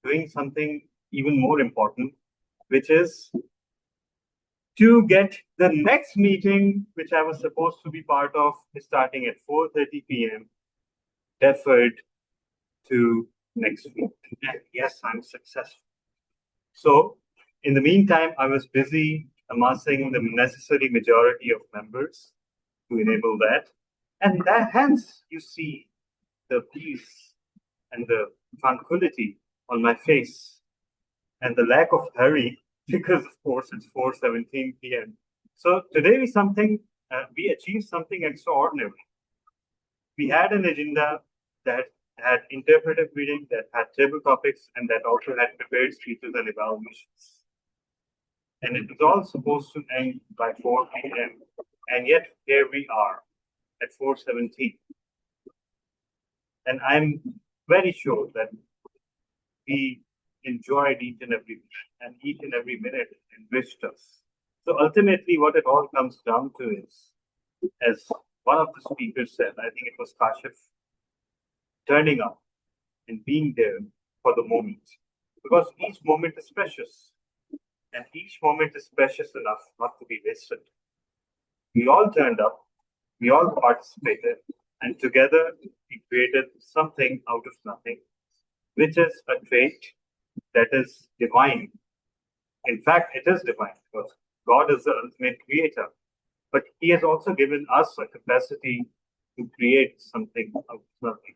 doing something even more important, which is to get the next meeting, which I was supposed to be part of, starting at 4:30 p.m., deferred to next week. And yes, I'm successful. So in the meantime, I was busy amassing the necessary majority of members to enable that. And that, hence, you see the peace and the tranquility on my face and the lack of hurry, because of course it's 4:17 p.m. So today we achieved something extraordinary. We had an agenda that had interpretive reading, that had table topics, and that also had prepared speeches and evaluations. And it was all supposed to end by 4 p.m. And yet here we are at 4:17. And I'm very sure that we enjoyed each and every minute, and each and every minute enriched us. So ultimately, what it all comes down to is, as one of the speakers said, I think it was Kashif, turning up and being there for the moment. Because each moment is precious, and each moment is precious enough not to be wasted. We all turned up, we all participated, and together we created something out of nothing, which is a trait that is divine. In fact, it is divine because God is the ultimate creator, but He has also given us a capacity to create something out of nothing.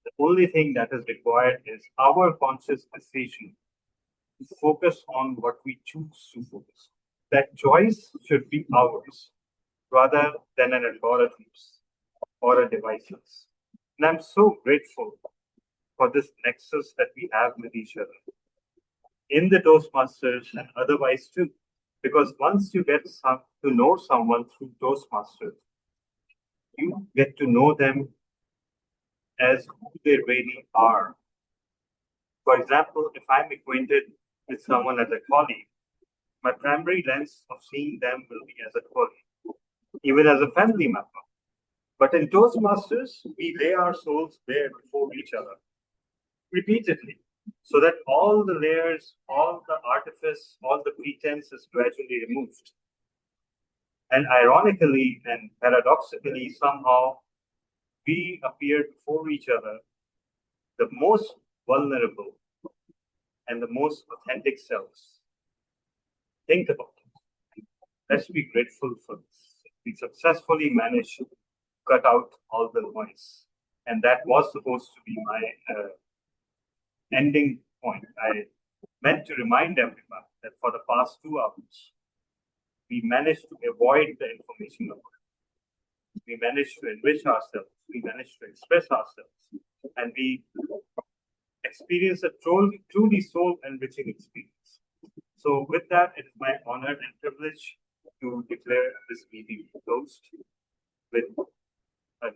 The only thing that is required is our conscious decision to focus on what we choose to focus on. That choice should be ours rather than an algorithm's or a device's. And I'm so grateful for this nexus that we have with each other in the Toastmasters and otherwise too. Because once you get to know someone through Toastmasters, you get to know them as who they really are. For example, if I'm acquainted with someone as a colleague, my primary lens of seeing them will be as a colleague, even as a family member. But in Toastmasters, we lay our souls bare before each other repeatedly, so that all the layers, all the artifice, all the pretense is gradually removed. And ironically and paradoxically, somehow, we appear before each other the most vulnerable and the most authentic selves. Think about it. Let's be grateful for this. We successfully managed to cut out all the noise. And that was supposed to be my ending point. I meant to remind everyone that for the past 2 hours, we managed to avoid the information overload. We managed to enrich ourselves. We managed to express ourselves, and we experience a truly soul enriching experience. So, with that, it is my honor and privilege to declare this meeting closed with an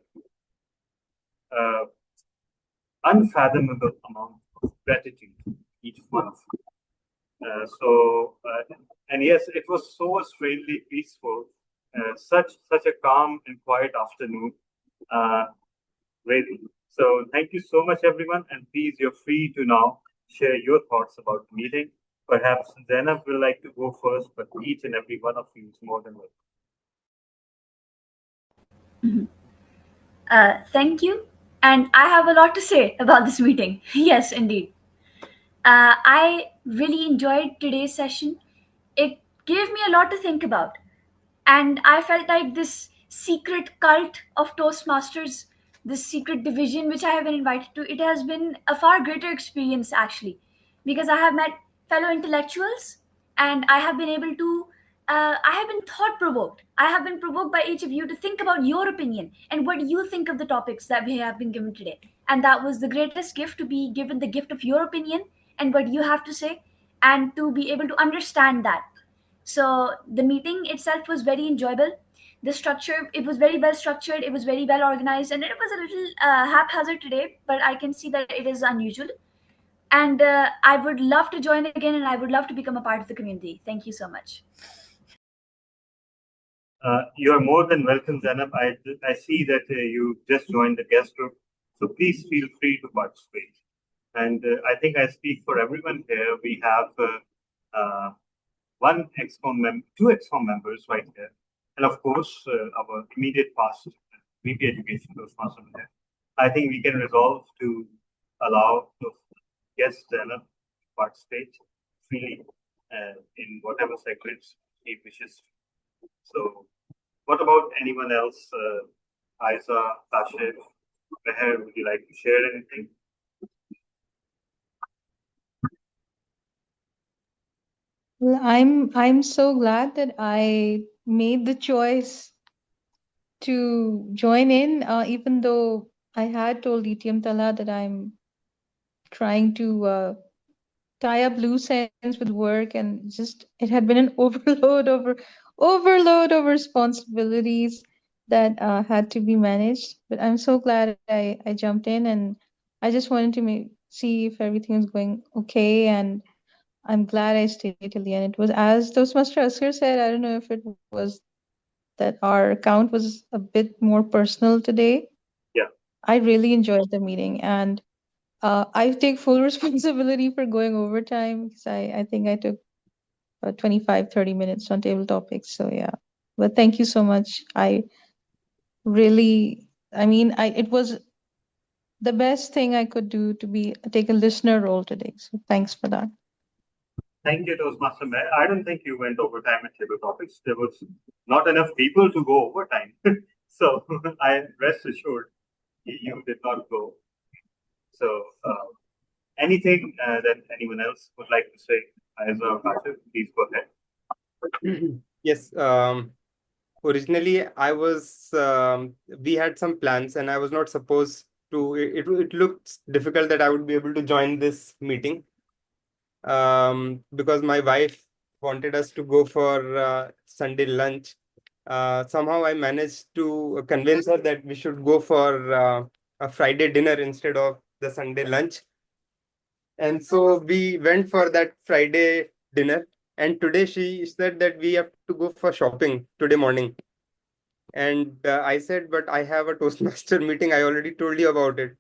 unfathomable amount of gratitude to each one of you. And yes, it was so strangely peaceful, such a calm and quiet afternoon, really. So thank you so much, everyone, and please, you're free to now share your thoughts about the meeting. Perhaps Zainab will like to go first, but each and every one of you is more than welcome. Thank you. And I have a lot to say about this meeting. Yes, indeed. I really enjoyed today's session. It gave me a lot to think about. And I felt like this secret cult of Toastmasters, this secret division which I have been invited to, it has been a far greater experience actually, because I have met fellow intellectuals and I have been able to. I have been thought provoked. I have been provoked by each of you to think about your opinion and what you think of the topics that we have been given today. And that was the greatest gift, to be given the gift of your opinion and what you have to say, and to be able to understand that. So the meeting itself was very enjoyable. The structure, it was very well structured, it was very well organized, and it was a little haphazard today, but I can see that it is unusual. And I would love to join again, and I would love to become a part of the community. Thank you so much. You are more than welcome, Zainab. I see that you just joined the guest group, so please feel free to participate. And I think I speak for everyone here. We have two XCOM members right here, and of course our immediate past VP Education Toastmaster there. I think we can resolve to allow the guest Zainab to participate freely in whatever segments he wishes. So, what about anyone else? Aiza, Kashif, Meher, would you like to share anything? Well, I'm so glad that I made the choice to join in, even though I had told ETM Tala that I'm trying to tie up loose ends with work, and just it had been an overload of responsibilities that had to be managed. But I'm so glad I jumped in, and I just wanted to see if everything was going okay, and I'm glad I stayed till the end. It was, as Toastmaster Asghar said, I don't know if it was that our account was a bit more personal today. Yeah. I really enjoyed the meeting, and I take full responsibility for going overtime, because I think I took 25, 30 minutes on table topics. So yeah, but thank you so much. I mean, it was the best thing I could do to take a listener role today. So thanks for that. Thank you, Toastmaster Meher. I don't think you went overtime at table topics. There was not enough people to go overtime. So I rest assured you did not go. So anything that anyone else would like to say, as a Kashif, please go ahead. Yes. Originally, we had some plans, and I was not supposed to. It looked difficult that I would be able to join this meeting, because my wife wanted us to go for Sunday lunch. Somehow I managed to convince her that we should go for a Friday dinner instead of the Sunday lunch. And so we went for that Friday dinner. And today she said that we have to go for shopping today morning. And I said, but I have a Toastmaster meeting. I already told you about it.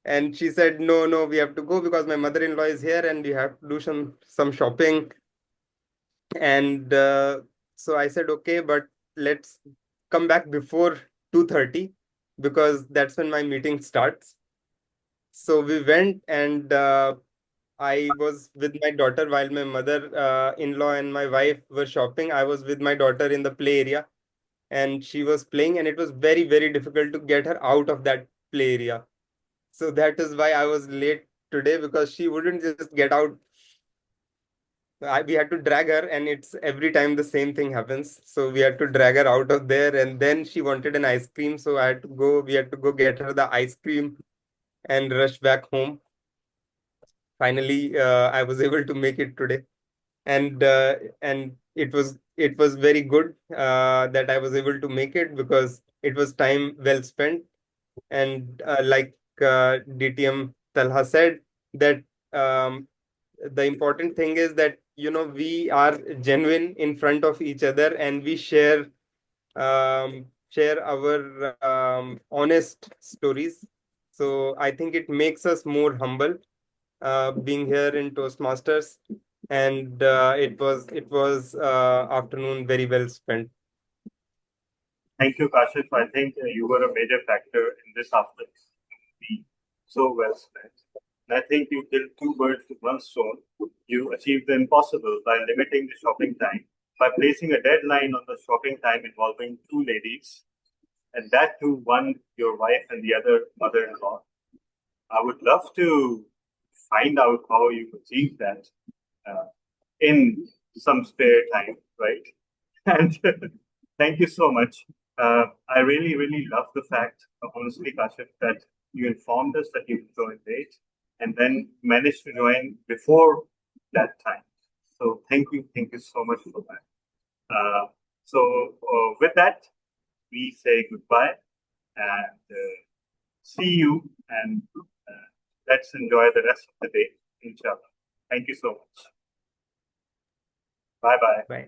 And she said, no, we have to go because my mother-in-law is here and we have to do some shopping. And so I said, okay, but let's come back before 2:30 because that's when my meeting starts. So we went, and I was with my daughter while my mother-in-law and my wife were shopping. I was with my daughter in the play area, and she was playing, and it was very, very difficult to get her out of that play area. So that is why I was late today, because she wouldn't just get out. we had to drag her, and it's every time the same thing happens. So we had to drag her out of there, and then she wanted an ice cream. So we had to go get her the ice cream and rush back home. Finally, I was able to make it today, and it was very good that I was able to make it, because it was time well spent. And like DTM Talha said, that the important thing is that we are genuine in front of each other, and we share our honest stories. So I think it makes us more humble, being here in Toastmasters, and it was afternoon very well spent. Thank you, Kashif. I think you were a major factor in this afternoon being so well spent. And I think you killed two birds with one stone. You achieved the impossible by limiting the shopping time, by placing a deadline on the shopping time involving two ladies, and that too, one your wife and the other mother-in-law. I would love to find out how you achieved that in some spare time, right? And thank you so much. I really, really love the fact, honestly, Kashif, that you informed us that you joined late and then managed to join before that time. So thank you so much for that. With that, we say goodbye and see you, and let's enjoy the rest of the day, inshallah. Thank you so much. Bye-bye. Bye.